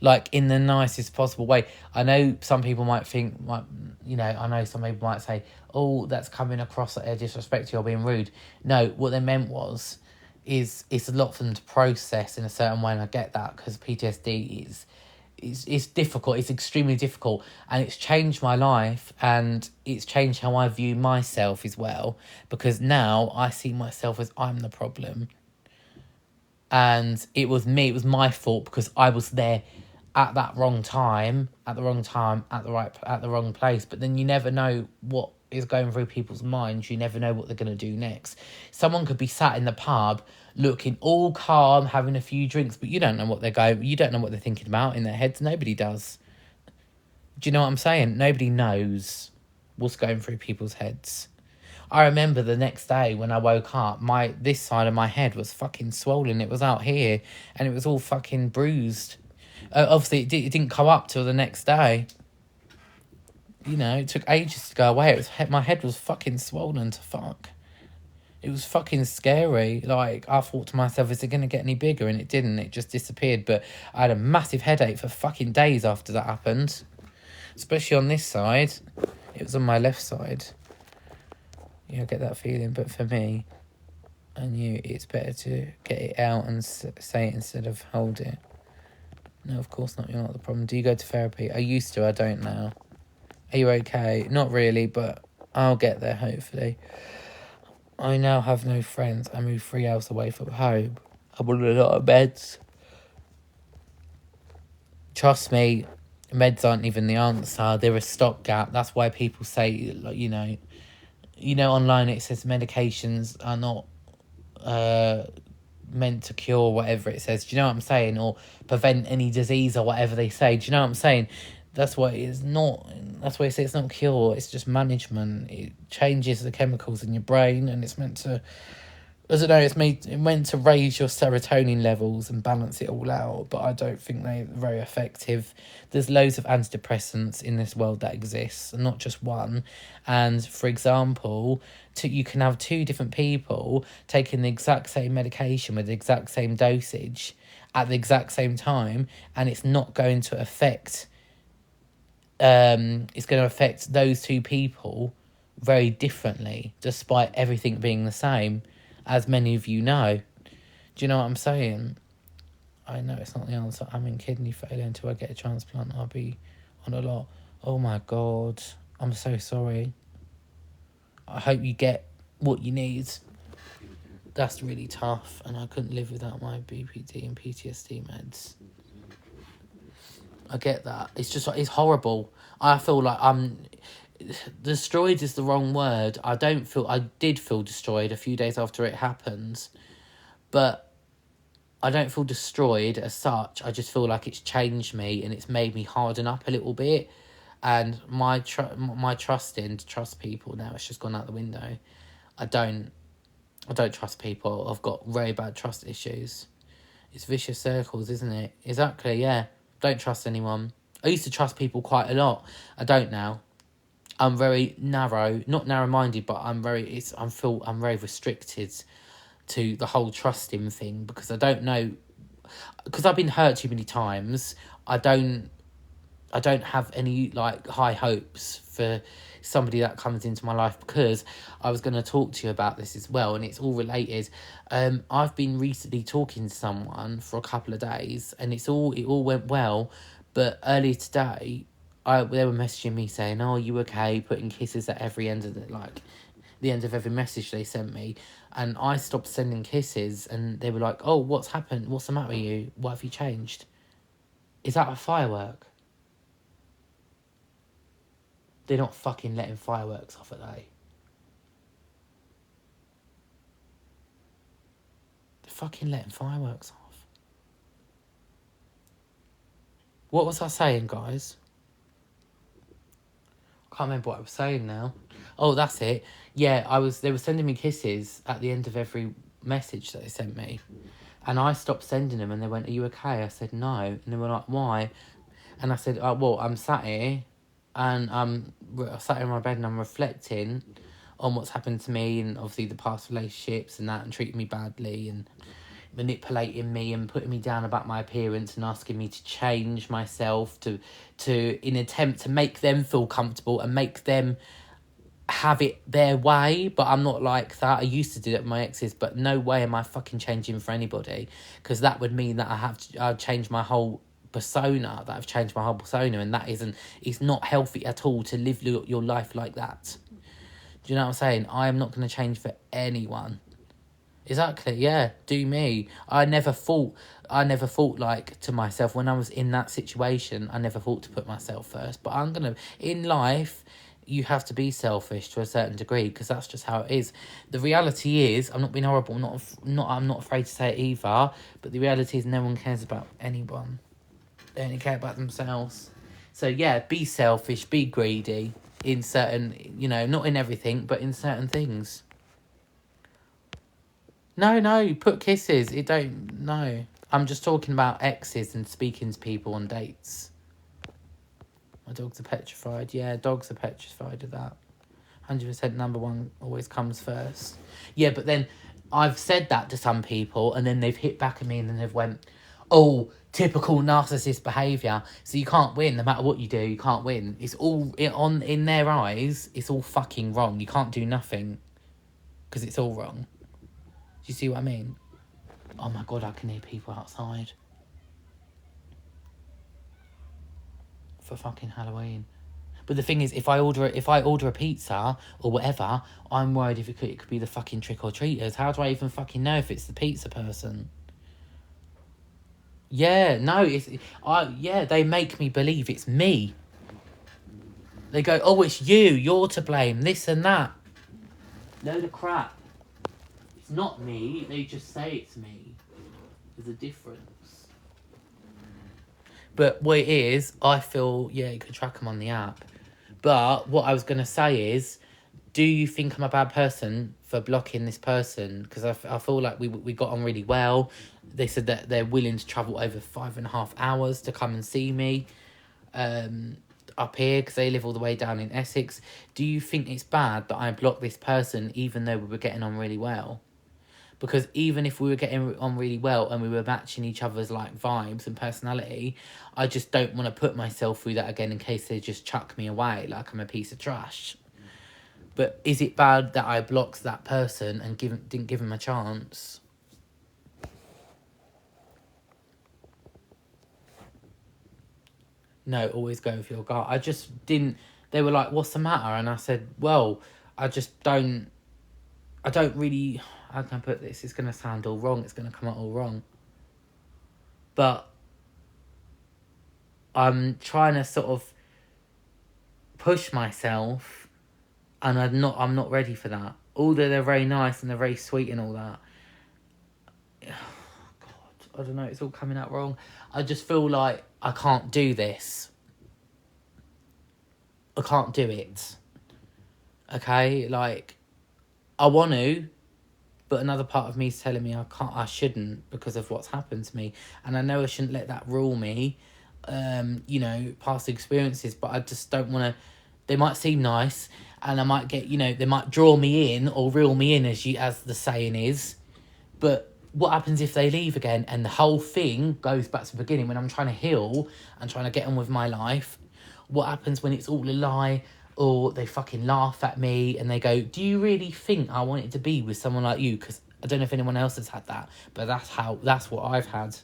Like, in the nicest possible way. I know some people might think, I know some people might say, oh, that's coming across as disrespect or being rude. No, what they meant is it's a lot for them to process in a certain way, and I get that, because PTSD is difficult. It's extremely difficult, and it's changed my life, and it's changed how I view myself as well, because now I see myself as I'm the problem. And it was me, it was my fault, because I was there at that wrong time, at the wrong place. But then you never know what is going through people's minds. You never know what they're going to do next. Someone could be sat in the pub looking all calm, having a few drinks, but you don't know what you don't know what they're thinking about in their heads. Nobody does. Do you know what I'm saying? Nobody knows what's going through people's heads. I remember the next day when I woke up, this side of my head was fucking swollen. It was out here and it was all fucking bruised. Obviously, it didn't come up till the next day. It took ages to go away. My head was fucking swollen to fuck. It was fucking scary. Like, I thought to myself, is it going to get any bigger? And it didn't. It just disappeared. But I had a massive headache for fucking days after that happened. Especially on this side. It was on my left side. Yeah, I get that feeling. But for me, And it's better to get it out and say it instead of hold it. No, of course not. You're not the problem. Do you go to therapy? I used to. I don't now. Are you okay? Not really, but I'll get there, hopefully. I now have no friends. I moved 3 hours away from home. I'm on a lot of meds. Trust me, meds aren't even the answer. They're a stopgap. That's why people say, like, online it says medications are not meant to cure whatever it says. Do you know what I'm saying? Or prevent any disease or whatever they say. Do you know what I'm saying? That's why it's not. That's why I say it's not cure. It's just management. It changes the chemicals in your brain, and it's meant to. I don't know. It meant to raise your serotonin levels and balance it all out. But I don't think they're very effective. There's loads of antidepressants in this world that exists, and not just one. And for example, you can have 2 different people taking the exact same medication with the exact same dosage at the exact same time, and it's not going to affect. It's going to affect those 2 people very differently, despite everything being the same, as many of you know. Do you know what I'm saying? I know it's not the answer. I'm in kidney failure until I get a transplant. I'll be on a lot. Oh my God. I'm so sorry. I hope you get what you need. That's really tough, and I couldn't live without my BPD and PTSD meds. I get that. It's just, it's horrible. I feel like destroyed is the wrong word. I did feel destroyed a few days after it happened, but I don't feel destroyed as such. I just feel like it's changed me and it's made me harden up a little bit, and my trust to trust people now, it's just gone out the window. I don't trust people. I've got very bad trust issues. It's vicious circles, isn't it? Exactly, yeah. Don't trust anyone. I used to trust people quite a lot. I don't now. I'm very narrow, not narrow-minded, but I'm very restricted to the whole trusting thing, because I don't know, because I've been hurt too many times. I don't have any like high hopes for somebody that comes into my life, because I was going to talk to you about this as well, and it's all related. I've been recently talking to someone for a couple of days, and it all went well, but earlier today, they were messaging me saying, "Oh, are you okay?" Putting kisses at every end of the end of every message they sent me, and I stopped sending kisses, and they were like, "Oh, what's happened? What's the matter with you? What have you changed? Is that a firework?" They're not fucking letting fireworks off, are they? They're fucking letting fireworks off. What was I saying, guys? I can't remember what I was saying now. Oh, that's it. Yeah, they were sending me kisses at the end of every message that they sent me. And I stopped sending them, and they went, "Are you okay?" I said, "No." And they were like, "Why?" And I said, "Well, I'm sat here, and I'm sat in my bed, and I'm reflecting on what's happened to me, and obviously the past relationships and that, and treating me badly, and manipulating me and putting me down about my appearance and asking me to change myself to in an attempt to make them feel comfortable and make them have it their way. But I'm not like that. I used to do that with my exes, but no way am I fucking changing for anybody, because that would mean that I've changed my whole persona, and it's not healthy at all to live your life like that. Do you know what I'm saying? I am not going to change for anyone. Exactly, yeah, do me. I never thought like to myself when I was in that situation. I never thought to put myself first. But in life, you have to be selfish to a certain degree, because that's just how it is. The reality is, I'm not being horrible, I'm not afraid to say it either, but the reality is no one cares about anyone. They only care about themselves. So yeah, be selfish, be greedy in certain, not in everything, but in certain things. No, put kisses. No. I'm just talking about exes and speaking to people on dates. My dogs are petrified. Yeah, dogs are petrified of that. 100% number one always comes first. Yeah, but then I've said that to some people, and then they've hit back at me, and then they've went, "Oh, typical narcissist behaviour. So you can't win, no matter what you do, you can't win." It's all, in their eyes, it's all fucking wrong. You can't do nothing, because it's all wrong. you see what I mean? Oh my God, I can hear people outside. For fucking Halloween. But the thing is, if I order a pizza or whatever, I'm worried if it could be the fucking trick-or-treaters. How do I even fucking know if it's the pizza person? Yeah, no, they make me believe it's me. They go, oh, it's you're to blame, this and that. Load of crap. It's not me, they just say it's me. There's a difference. But what it is, I feel, you could track them on the app. But what I was going to say is, do you think I'm a bad person for blocking this person? Because I feel like we got on really well. They said that they're willing to travel over 5.5 hours to come and see me up here because they live all the way down in Essex. Do you think it's bad that I blocked this person even though we were getting on really well? Because even if we were getting on really well and we were matching each other's like vibes and personality, I just don't want to put myself through that again in case they just chuck me away like I'm a piece of trash. But is it bad that I blocked that person and didn't give him a chance? No, always go with your gut. I just didn't... They were like, what's the matter? And I said, well, I don't really... How can I put this? It's going to sound all wrong. It's going to come out all wrong. But I'm trying to sort of push myself, and I'm not ready for that. Although they're very nice and they're very sweet and all that. Oh, God, I don't know. It's all coming out wrong. I just feel like I can't do this. I can't do it. Okay? Like, I want to, but another part of me is telling me I shouldn't because of what's happened to me. And I know I shouldn't let that rule me, past experiences, but I just don't want to... They might seem nice, and I might get, they might draw me in or reel me in, as the saying is. But what happens if they leave again and the whole thing goes back to the beginning when I'm trying to heal and trying to get on with my life? What happens when it's all a lie, or they fucking laugh at me and they go, do you really think I wanted to be with someone like you? Because I don't know if anyone else has had that, but that's what I've had.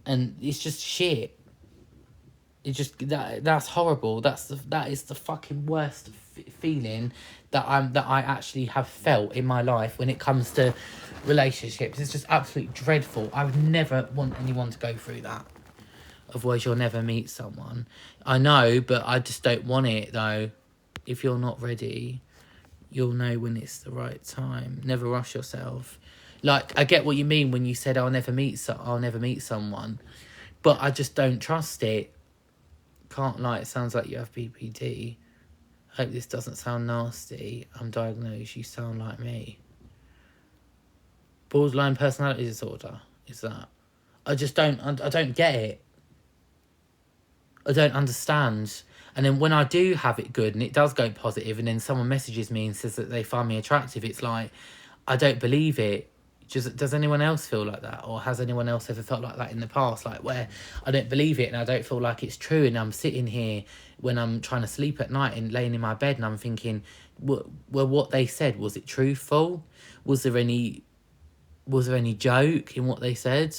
And it's just shit. It just that's horrible. That is the fucking worst feeling that I actually have felt in my life when it comes to relationships. It's just absolutely dreadful. I would never want anyone to go through that. Otherwise, you'll never meet someone. I know, but I just don't want it though. If you're not ready, you'll know when it's the right time. Never rush yourself. Like, I get what you mean when you said I'll never meet someone, but I just don't trust it. Can't lie, it sounds like you have BPD. Hope this doesn't sound nasty. I'm diagnosed, you sound like me. Borderline personality disorder, is that? I don't get it. I don't understand. And then when I do have it good and it does go positive and then someone messages me and says that they find me attractive, it's like, I don't believe it. Does anyone else feel like that? Or has anyone else ever felt like that in the past? Like, where I don't believe it and I don't feel like it's true, and I'm sitting here when I'm trying to sleep at night and laying in my bed and I'm thinking, well, what they said, was it truthful? Was there any joke in what they said?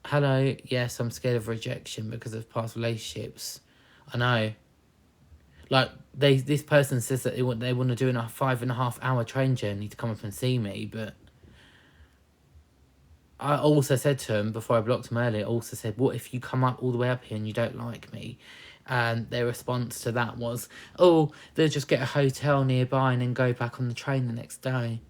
Hello, yes, I'm scared of rejection because of past relationships. I know. Like, this person says that they want to do a 5.5 hour train journey to come up and see me, but I also said to him, before I blocked him earlier, what if you come up all the way up here and you don't like me? And their response to that was, oh, they'll just get a hotel nearby and then go back on the train the next day.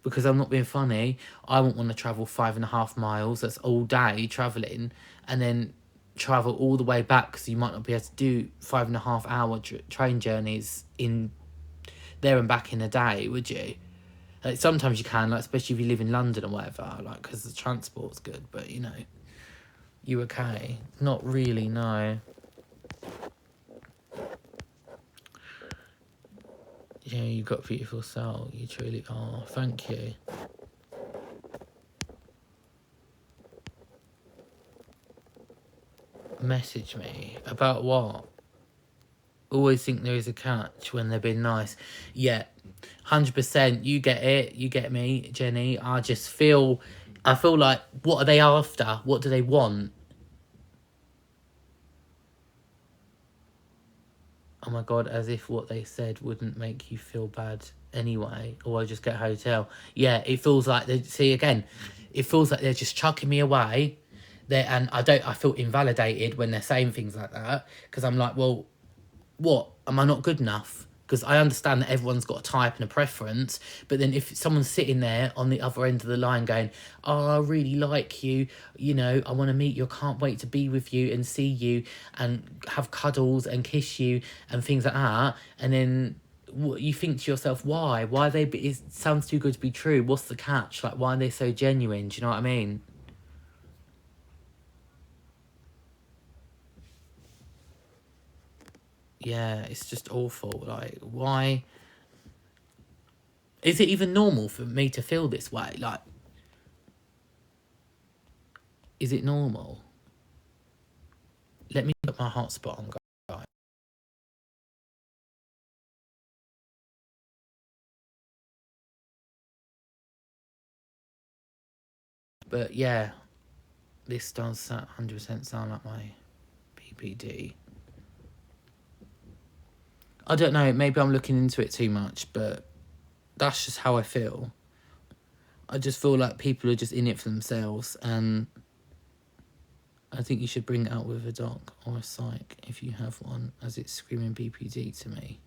Because I'm not being funny, I wouldn't want to travel 5.5 miles, that's all day travelling, and then travel all the way back because you might not be able to do 5.5 hour train journeys in there and back in a day, would you? Like, sometimes you can, like, especially if you live in London or whatever, like, because the transport's good, but, you okay? Not really, no. Yeah, you got a beautiful soul, you truly are. Thank you. Message me. About what? Always think there is a catch when they're being nice. Yeah, 100%. You get it. You get me, Jenny. I feel like, what are they after? What do they want? Oh my God, as if what they said wouldn't make you feel bad anyway, or I just get a hotel. Yeah, it feels like they see again. It feels like they're just chucking me away. And I feel invalidated when they're saying things like that, because I'm like, well, what? Am I not good enough? Because I understand that everyone's got a type and a preference, but then if someone's sitting there on the other end of the line going, oh, I really like you, you know, I want to meet you, I can't wait to be with you and see you and have cuddles and kiss you and things like that, and then you think to yourself, why? Why are they, it sounds too good to be true. What's the catch? Like, why are they so genuine? Do you know what I mean? Yeah, it's just awful. Like, why? Is it even normal for me to feel this way? Like, is it normal? Let me put my hotspot on, guys. But yeah, this does 100% sound like my PPD. I don't know, maybe I'm looking into it too much, but that's just how I feel. I just feel like people are just in it for themselves, and I think you should bring it out with a doc or a psych if you have one, as it's screaming PPD to me.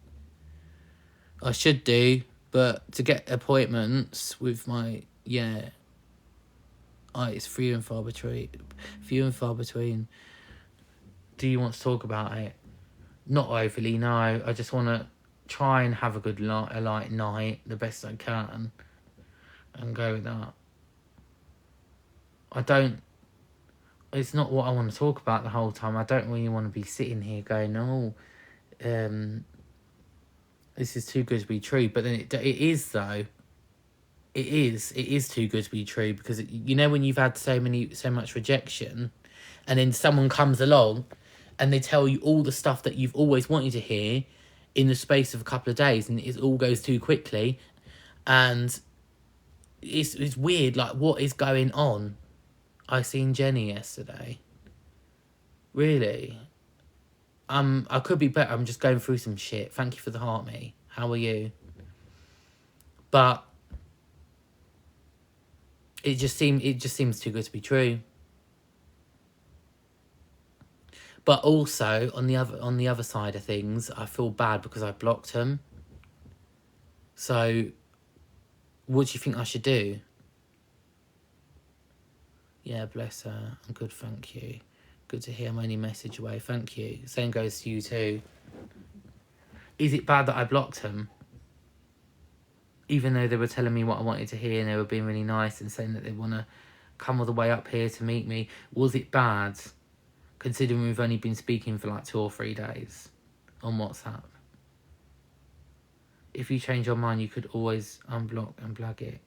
I should do, but to get appointments with my, yeah, it's few and far between. Few and far between. Do you want to talk about it? Not overly, no. I just want to try and have a light night, the best I can, and go with that. I don't... It's not what I want to talk about the whole time. I don't really want to be sitting here going, oh, this is too good to be true. But then it is, though. It is too good to be true, because you know when you've had so much rejection, and then someone comes along and they tell you all the stuff that you've always wanted to hear in the space of a couple of days, and it all goes too quickly, and it's weird. Like, what is going on? I seen Jenny yesterday. Really? I could be better. I'm just going through some shit. Thank you for the heart, me. How are you? But it just seems too good to be true. But also on the other side of things, I feel bad because I blocked him. So, what do you think I should do? Yeah, bless her. I'm good, thank you. Good to hear. I'm only message away. Thank you. Same goes to you too. Is it bad that I blocked him? Even though they were telling me what I wanted to hear, and they were being really nice and saying that they want to come all the way up here to meet me. Was it bad, considering we've only been speaking for like 2 or 3 days on WhatsApp? If you change your mind, you could always unblock and blag it.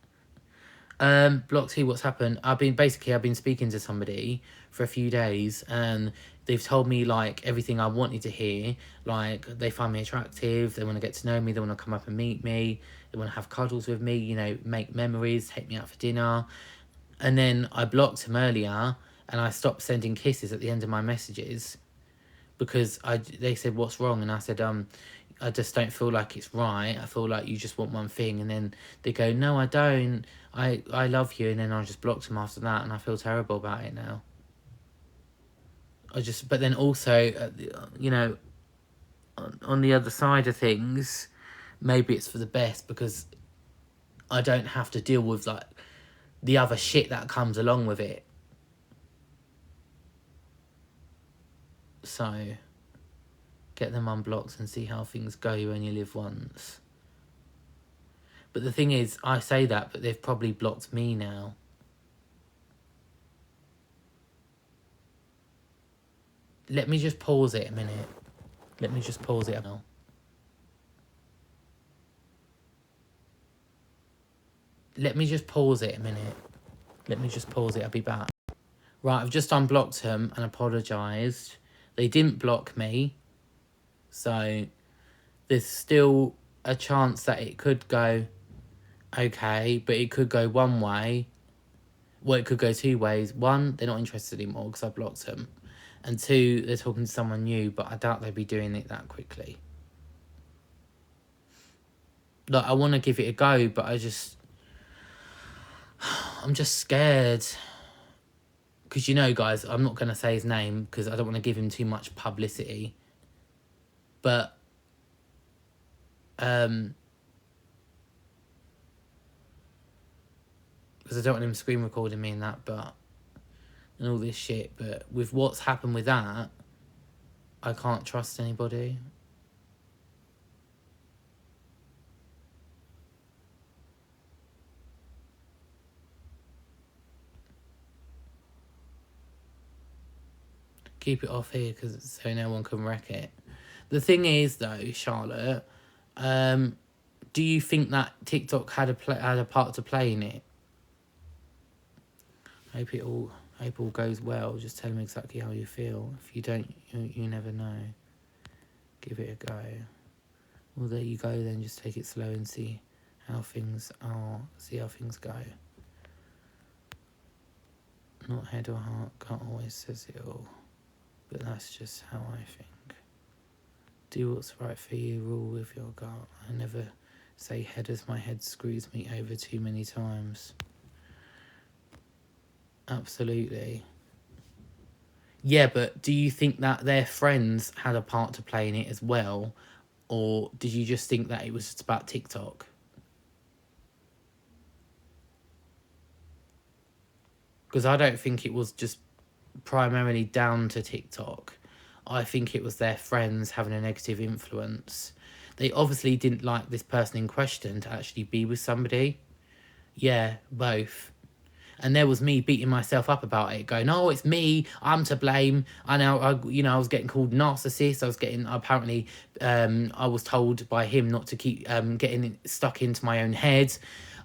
Block T, what's happened? I've been speaking to somebody for a few days, and they've told me like everything I wanted to hear. Like, they find me attractive, they want to get to know me, they want to come up and meet me, they want to have cuddles with me, you know, make memories, take me out for dinner. And then I blocked him earlier, and I stopped sending kisses at the end of my messages, because they said, what's wrong? And I said, I just don't feel like it's right. I feel like you just want one thing. And then they go, no, I don't. I love you. And then I just blocked them after that, and I feel terrible about it now. But then also, you know, on the other side of things, maybe it's for the best, because I don't have to deal with like the other shit that comes along with it. So, get them unblocked and see how things go. You only live once. But the thing is, I say that, but they've probably blocked me now. Let me just pause it a minute. Let me just pause it now. Let me just pause it a minute. Let me just pause it. I'll be back. Right, I've just unblocked them and apologised. They didn't block me. So, there's still a chance that it could go okay, but it could go one way. Well, it could go two ways. One, they're not interested anymore because I blocked them. And two, they're talking to someone new, but I doubt they'd be doing it that quickly. Like, I want to give it a go, but I'm just scared. Because, you know, guys, I'm not going to say his name because I don't want to give him too much publicity. But, because I don't want him screen recording me and that, and all this shit. But with what's happened with that, I can't trust anybody. Keep it off here because so no one can wreck it. The thing is, though, Charlotte, do you think that TikTok had a part to play in it? Hope all goes well. Just tell him exactly how you feel. If you don't, you never know. Give it a go. Well, there you go. Then just take it slow and see how things are. See how things go. Not head or heart. Can't always says it all. But that's just how I think. Do what's right for you, rule with your gut. I never say head as my head screws me over too many times. Absolutely. Yeah, but do you think that their friends had a part to play in it as well? Or did you just think that it was just about TikTok? Because I don't think it was just primarily down to TikTok. I think it was their friends having a negative influence. They obviously didn't like this person in question to actually be with somebody. Yeah, both. And there was me beating myself up about it, going, "Oh, it's me. I'm to blame." I know, I was getting called narcissist. I was getting apparently, I was told by him not to keep getting stuck into my own head.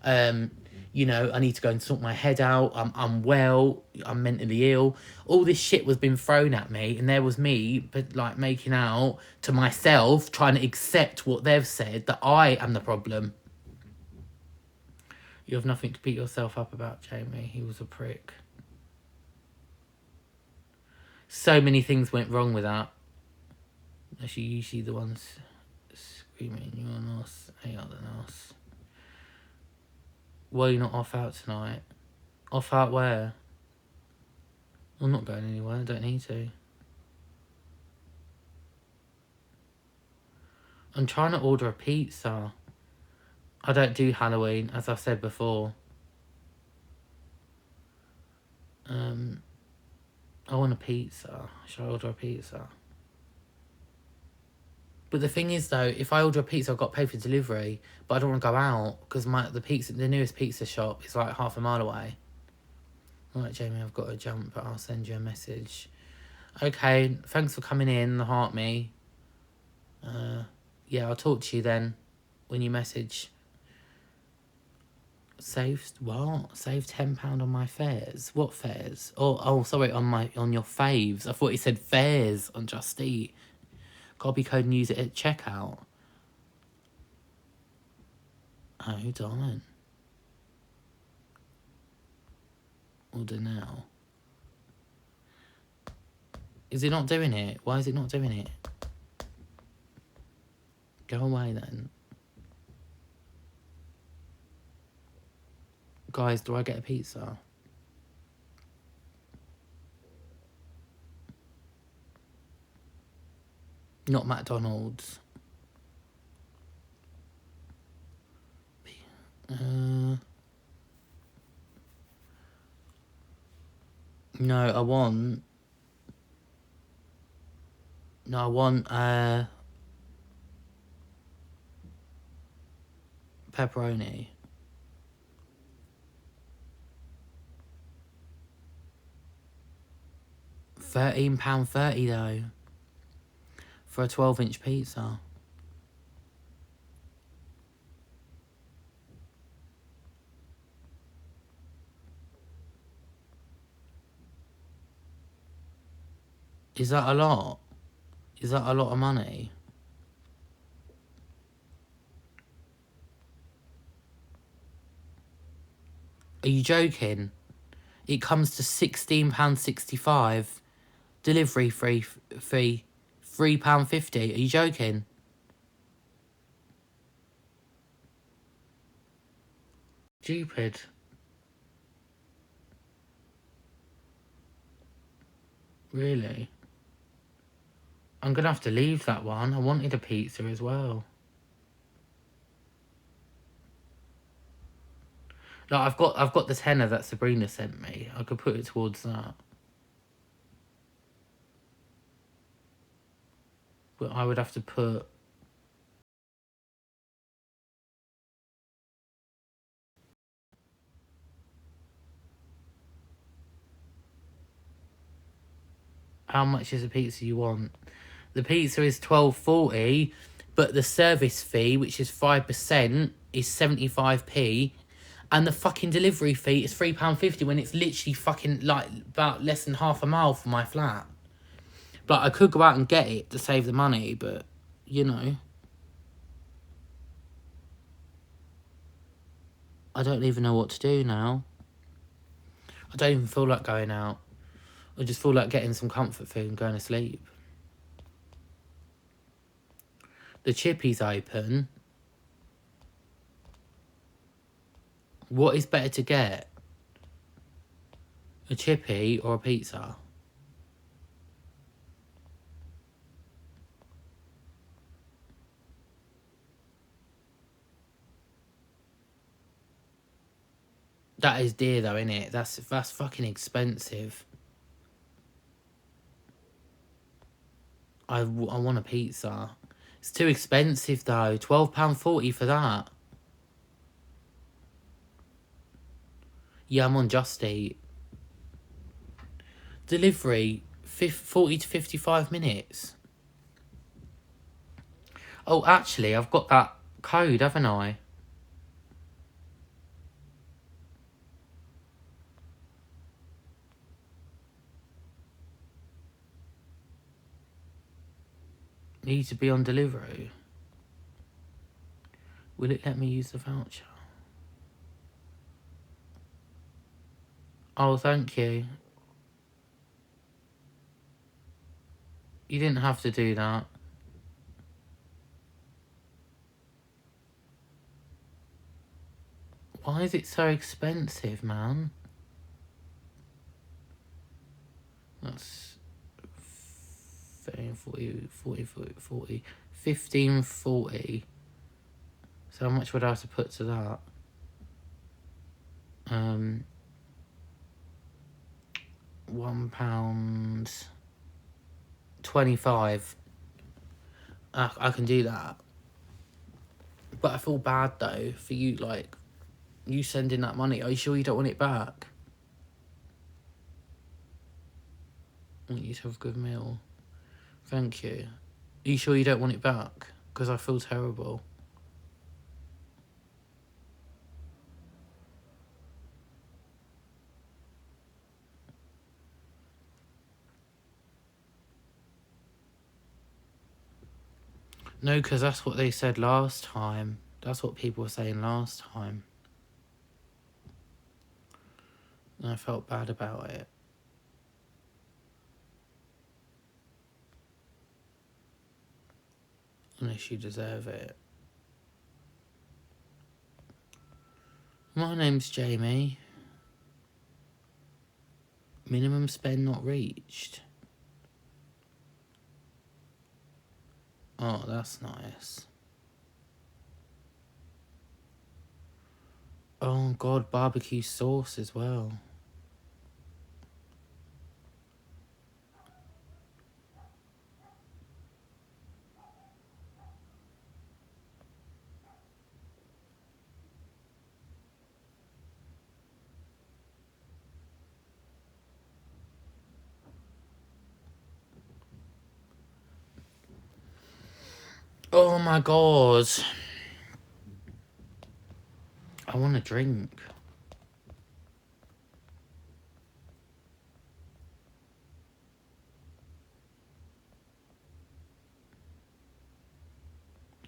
I need to go and sort my head out. I'm unwell. I'm mentally ill. All this shit was being thrown at me, and there was me, but like making out to myself, trying to accept what they've said, that I am the problem. You have nothing to beat yourself up about, Jamie. He was a prick. So many things went wrong with that. Actually, usually the ones screaming, "You're a nos, hey other nos." Why are you not off out tonight? Off out where? I'm not going anywhere. I don't need to. I'm trying to order a pizza. I don't do Halloween, as I've said before. I want a pizza. Should I order a pizza? But the thing is, though, if I order a pizza, I've got to pay for delivery. But I don't want to go out because the nearest pizza shop is like half a mile away. All right, Jamie, I've got to jump, but I'll send you a message. Okay, thanks for coming in, heart me. Yeah, I'll talk to you then when you message. Saved what? Saved £10 on my fares. What fares? Oh, sorry, on your faves. I thought it said fares on Just Eat. Gotta be code and use it at checkout. Oh, darling. Order now. Is it not doing it? Why is it not doing it? Go away then. Guys, do I get a pizza? Not McDonald's. No, I want pepperoni. £13.30 though. For a 12-inch pizza. Is that a lot? Is that a lot of money? Are you joking? It comes to £16.65. Delivery free, £3.50. Are you joking? Stupid. Really? I'm gonna have to leave that one. I wanted a pizza as well. Like I've got the tenner that Sabrina sent me. I could put it towards that. But I would have to put... How much is a pizza you want? The pizza is $12.40, but the service fee, which is 5%, is 75p. And the fucking delivery fee is £3.50 when it's literally fucking, like, about less than half a mile from my flat. But I could go out and get it to save the money, but, you know. I don't even know what to do now. I don't even feel like going out. I just feel like getting some comfort food and going to sleep. The Chippy's open. What is better to get? A chippy or a pizza? That is dear though, innit? That's fucking expensive. I want a pizza. It's too expensive though. £12.40 for that. Yeah, I'm on Just Eat. Delivery, 40 to 55 minutes. Oh, actually, I've got that code, haven't I? Need to be on delivery. Will it let me use the voucher? Oh, thank you. You didn't have to do that. Why is it so expensive, man? That's 40, 40, 40, 40, 15.40. So how much would I have to put to that? £1.25. I can do that. But I feel bad though for you, like, you sending that money. Are you sure you don't want it back? I want you to have a good meal. Thank you. Are you sure you don't want it back? Because I feel terrible. No, because that's what they said last time. That's what people were saying last time. And I felt bad about it. Unless you deserve it. My name's Jamie. Minimum spend not reached. Oh, that's nice. Oh god, barbecue sauce as well. Oh my god. I want a drink.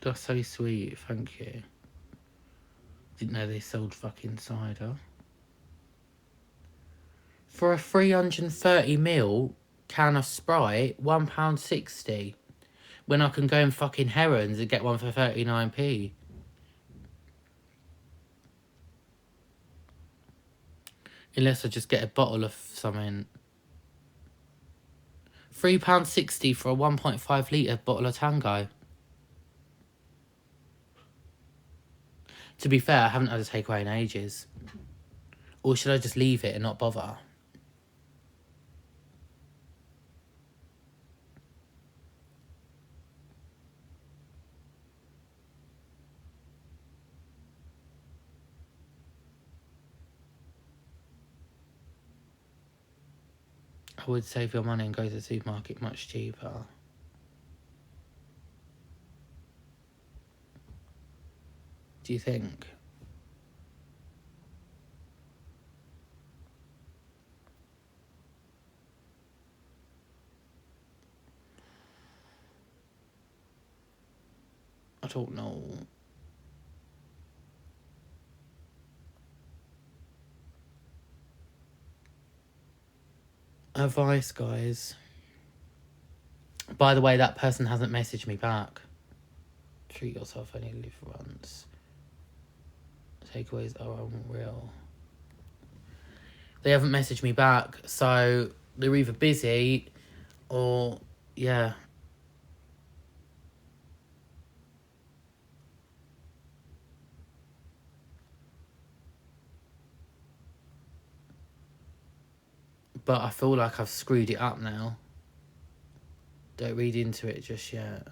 That's so sweet, thank you. Didn't know they sold fucking cider. For a 330ml can of Sprite, £1.60. When I can go in fucking Herons and get one for 39p. Unless I just get a bottle of something. £3.60 for a 1.5 litre bottle of Tango. To be fair, I haven't had a takeaway in ages. Or should I just leave it and not bother? I would save your money and go to the supermarket much cheaper. Do you think? I don't know. Advice, guys. By the way, that person hasn't messaged me back. Treat yourself, only live once. Takeaways are unreal. They haven't messaged me back, so they're either busy or, yeah. But I feel like I've screwed it up now. Don't read into it just yet.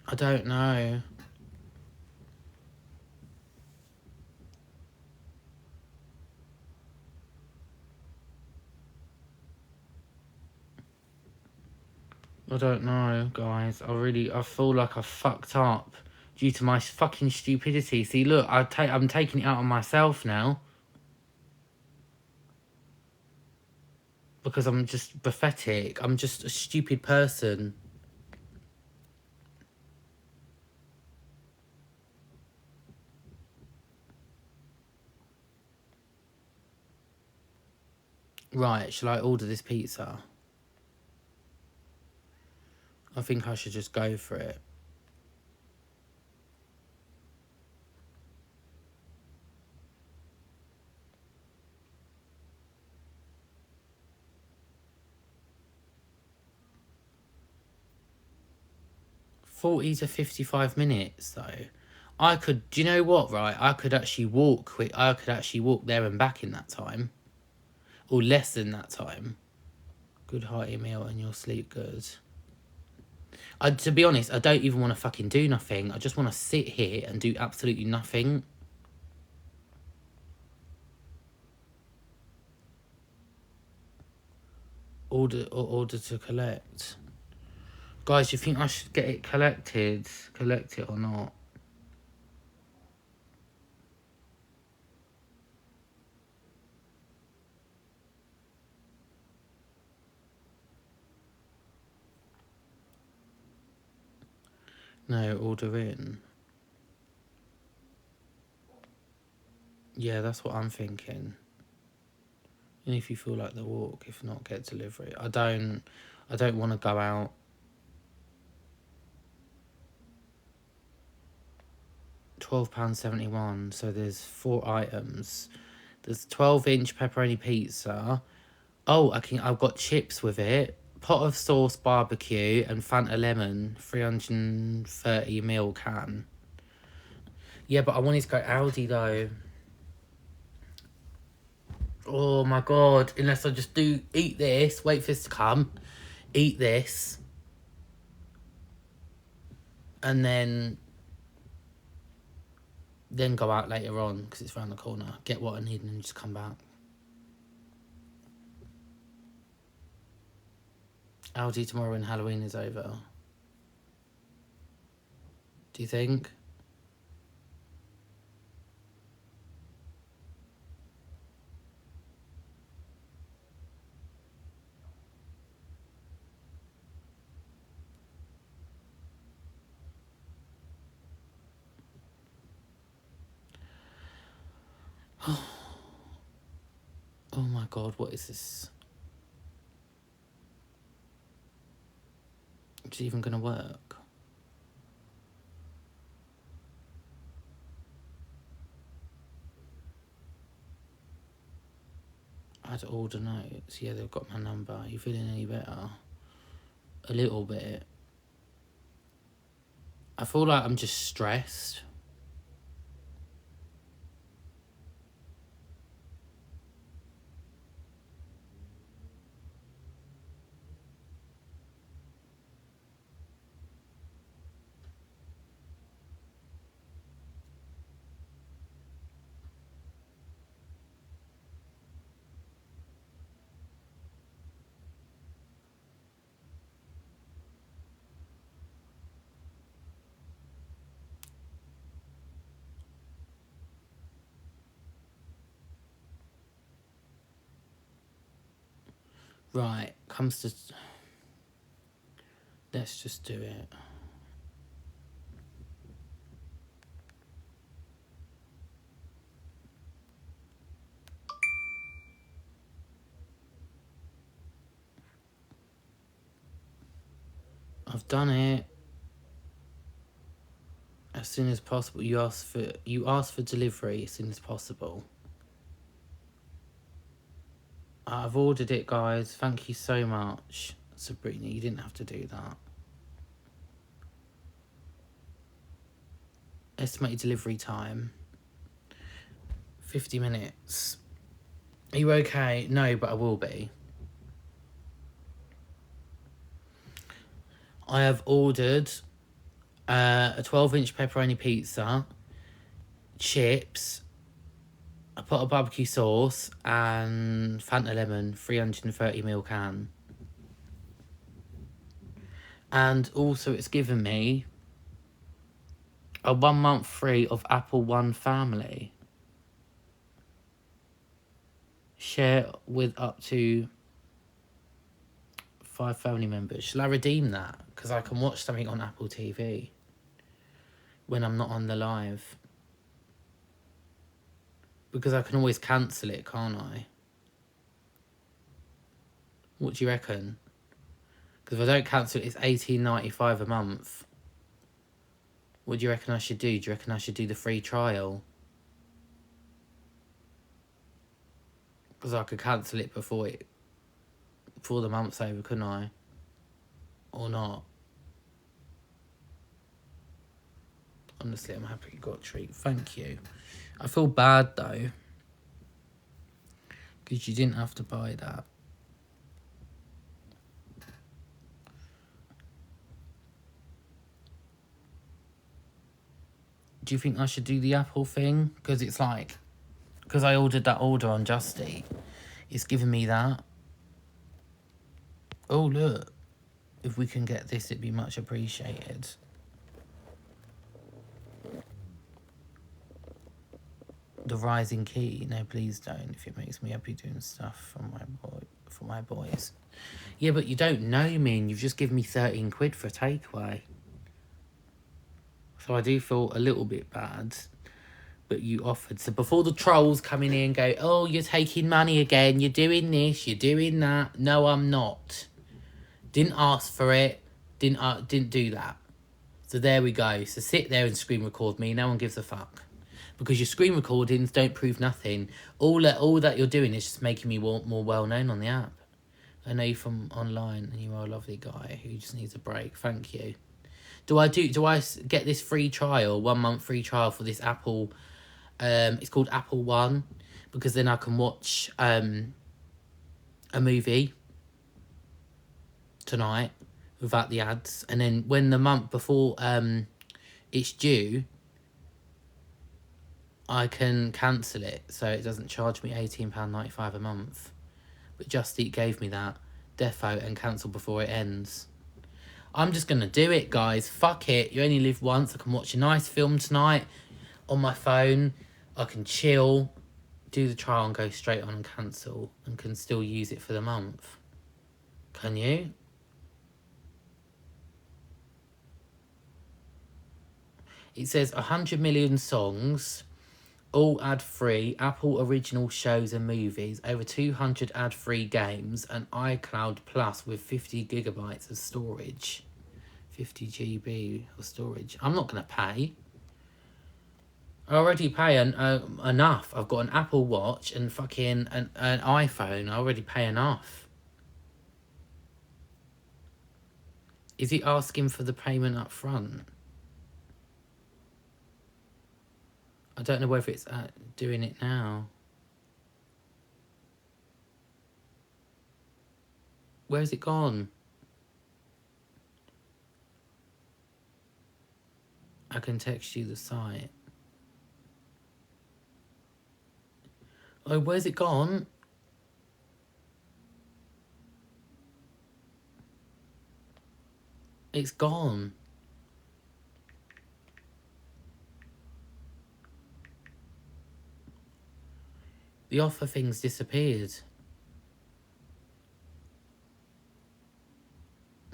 I don't know. I don't know, guys. I feel like I fucked up due to my fucking stupidity. See, look, I'm taking it out on myself now. Because I'm just pathetic. I'm just a stupid person. Right, shall I order this pizza? I think I should just go for it. $40 to 55 minutes, though. I could, do you know what, right? I could actually walk quick. I could actually walk there and back in that time. Or less than that time. Good hearty meal and you'll sleep good. To be honest, I don't even want to fucking do nothing. I just want to sit here and do absolutely nothing. Order to collect. Guys, do you think I should get it collected? Collect it or not? No, order in. Yeah, that's what I'm thinking. And if you feel like the walk, if not, get delivery. I don't want to go out. £12.71. So there's 4 items. There's 12-inch pepperoni pizza. Oh, I've got chips with it. Pot of sauce barbecue and Fanta lemon. 330ml can. Yeah, but I wanted to go Aldi though. Oh my god. Unless I just eat this, wait for this to come, eat this, and then go out later on because it's around the corner. Get what I need and then just come back. Aldi tomorrow when Halloween is over. Do you think? Oh my God, what is this? Is it even going to work? Add order notes. Yeah, they've got my number. Are you feeling any better? A little bit. I feel like I'm just stressed. Right, comes to... Let's just do it. I've done it. As soon as possible. You ask for delivery as soon as possible. I've ordered it, guys. Thank you so much. Sabrina, you didn't have to do that. Estimated delivery time 50 minutes. Are you okay? No, but I will be. I have ordered a 12-inch pepperoni pizza, chips, a pot of barbecue sauce, and Fanta Lemon, 330ml can. And also it's given me a 1 month free of Apple One Family. Share with up to 5 family members. Shall I redeem that? Because I can watch something on Apple TV when I'm not on the live. Because I can always cancel it, can't I? What do you reckon? Because if I don't cancel it, it's $18.95 a month. What do you reckon I should do? Do you reckon I should do the free trial? Because I could cancel it before the month's over, couldn't I? Or not? Honestly, I'm happy you got a treat. Thank you. I feel bad, though. Because you didn't have to buy that. Do you think I should do the Apple thing? Because it's like... Because I ordered that order on Just Eat. It's giving me that. Oh, look. If we can get this, it'd be much appreciated. The rising key. No, please don't. If it makes me happy doing stuff for my boys. Yeah, but you don't know me and you've just given me 13 quid for a takeaway. So I do feel a little bit bad. But you offered. So before the trolls come in here and go, oh, you're taking money again. You're doing this. You're doing that. No, I'm not. Didn't ask for it. Didn't do that. So there we go. So sit there and screen record me. No one gives a fuck. Because your screen recordings don't prove nothing. All that you're doing is just making me more well known on the app. I know you from online and you are a lovely guy who just needs a break. Thank you. Do I get this free trial, 1 month free trial for this Apple? It's called Apple One, because then I can watch a movie tonight without the ads, and then when the month before it's due, I can cancel it so it doesn't charge me £18.95 a month. But Just Eat gave me that defo and cancel before it ends. I'm just gonna do it, guys. Fuck it. You only live once. I can watch a nice film tonight on my phone. I can chill, do the trial and go straight on and cancel, and can still use it for the month. Can you? It says 100 million songs, all ad-free, Apple original shows and movies, over 200 ad-free games, and iCloud Plus with 50 gigabytes of storage. 50 GB of storage. I'm not going to pay. I already pay enough. I've got an Apple Watch and fucking an iPhone. I already pay enough. Is it asking for the payment up front? I don't know whether it's doing it now. Where's it gone? I can text you the site. Oh, where's it gone? It's gone. The offer thing's disappeared.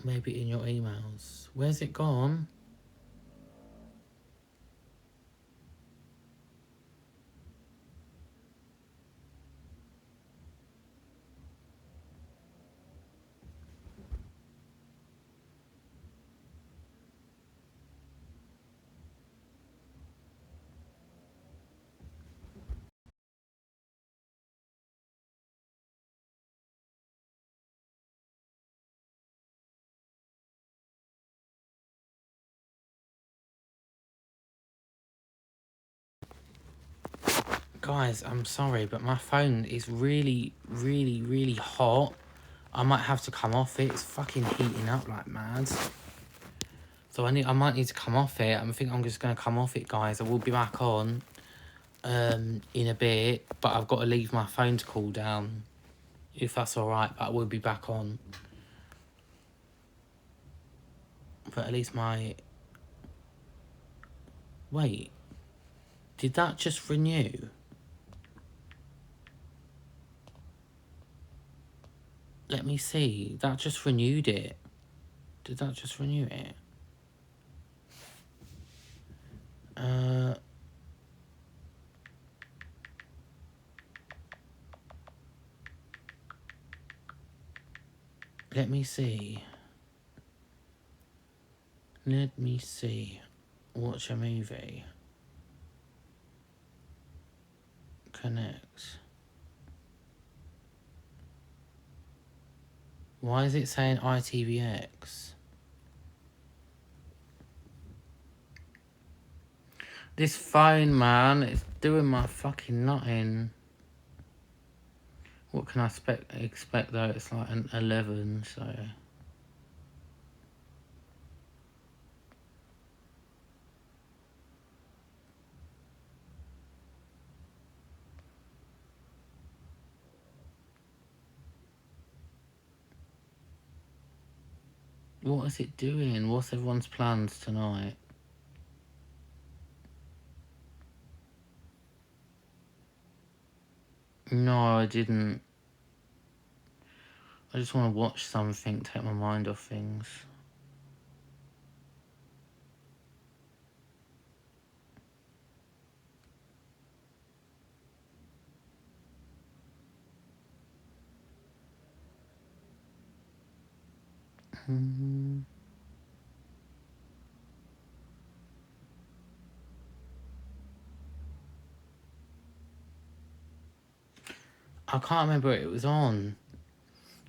Maybe in your emails. Where's it gone? Guys, I'm sorry, but my phone is really, really, really hot. I might have to come off it. It's fucking heating up like mad. So I might need to come off it. I think I'm just gonna come off it, guys. I will be back on in a bit, but I've got to leave my phone to cool down. If that's alright, but I will be back on. But at least my... Wait. Did that just renew? Let me see. That just renewed it. Did that just renew it? Let me see. Let me see. Watch a movie. Connect. Why is it saying ITVX? This phone, man, it's doing my fucking nutting. What can I expect though? It's like an 11, so... What is it doing? What's everyone's plans tonight? No, I didn't. I just want to watch something, take my mind off things. I can't remember what it was on.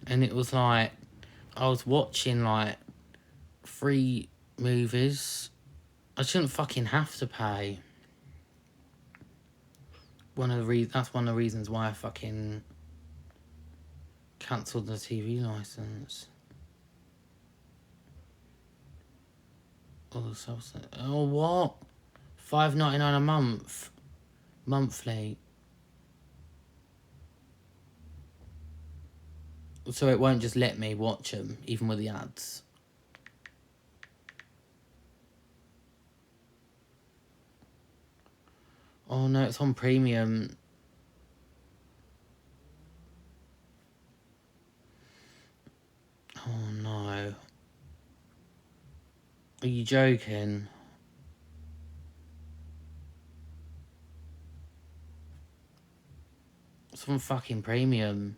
And it was like, I was watching like 3 movies. I shouldn't fucking have to pay. That's one of the reasons why I fucking cancelled the TV license. Oh, what? $5.99 a month. Monthly. So it won't just let me watch them, even with the ads. Oh no, it's on premium. Oh no. Are you joking? It's on fucking premium.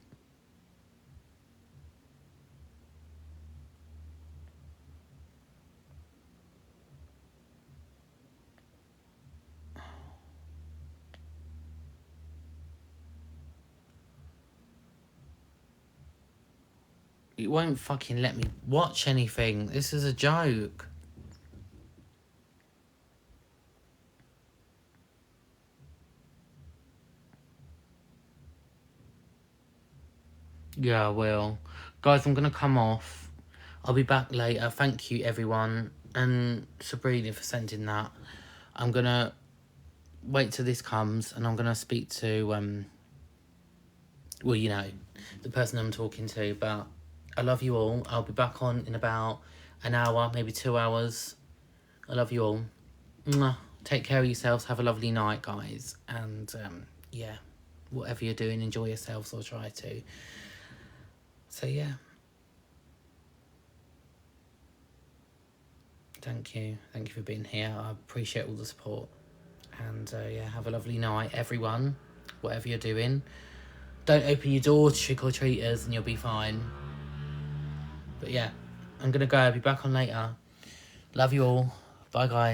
It won't fucking let me watch anything. This is a joke. Yeah, I will. Guys, I'm going to come off. I'll be back later. Thank you, everyone. And Sabrina for sending that. I'm going to wait till this comes and I'm going to speak to, well, you know, the person I'm talking to. But I love you all. I'll be back on in about an hour, maybe 2 hours. I love you all. Mwah. Take care of yourselves. Have a lovely night, guys. And, yeah, whatever you're doing, enjoy yourselves or try to. So, yeah. Thank you. Thank you for being here. I appreciate all the support. And, yeah, have a lovely night, everyone. Whatever you're doing. Don't open your door to trick-or-treaters and you'll be fine. But, yeah, I'm going to go. I'll be back on later. Love you all. Bye, guys.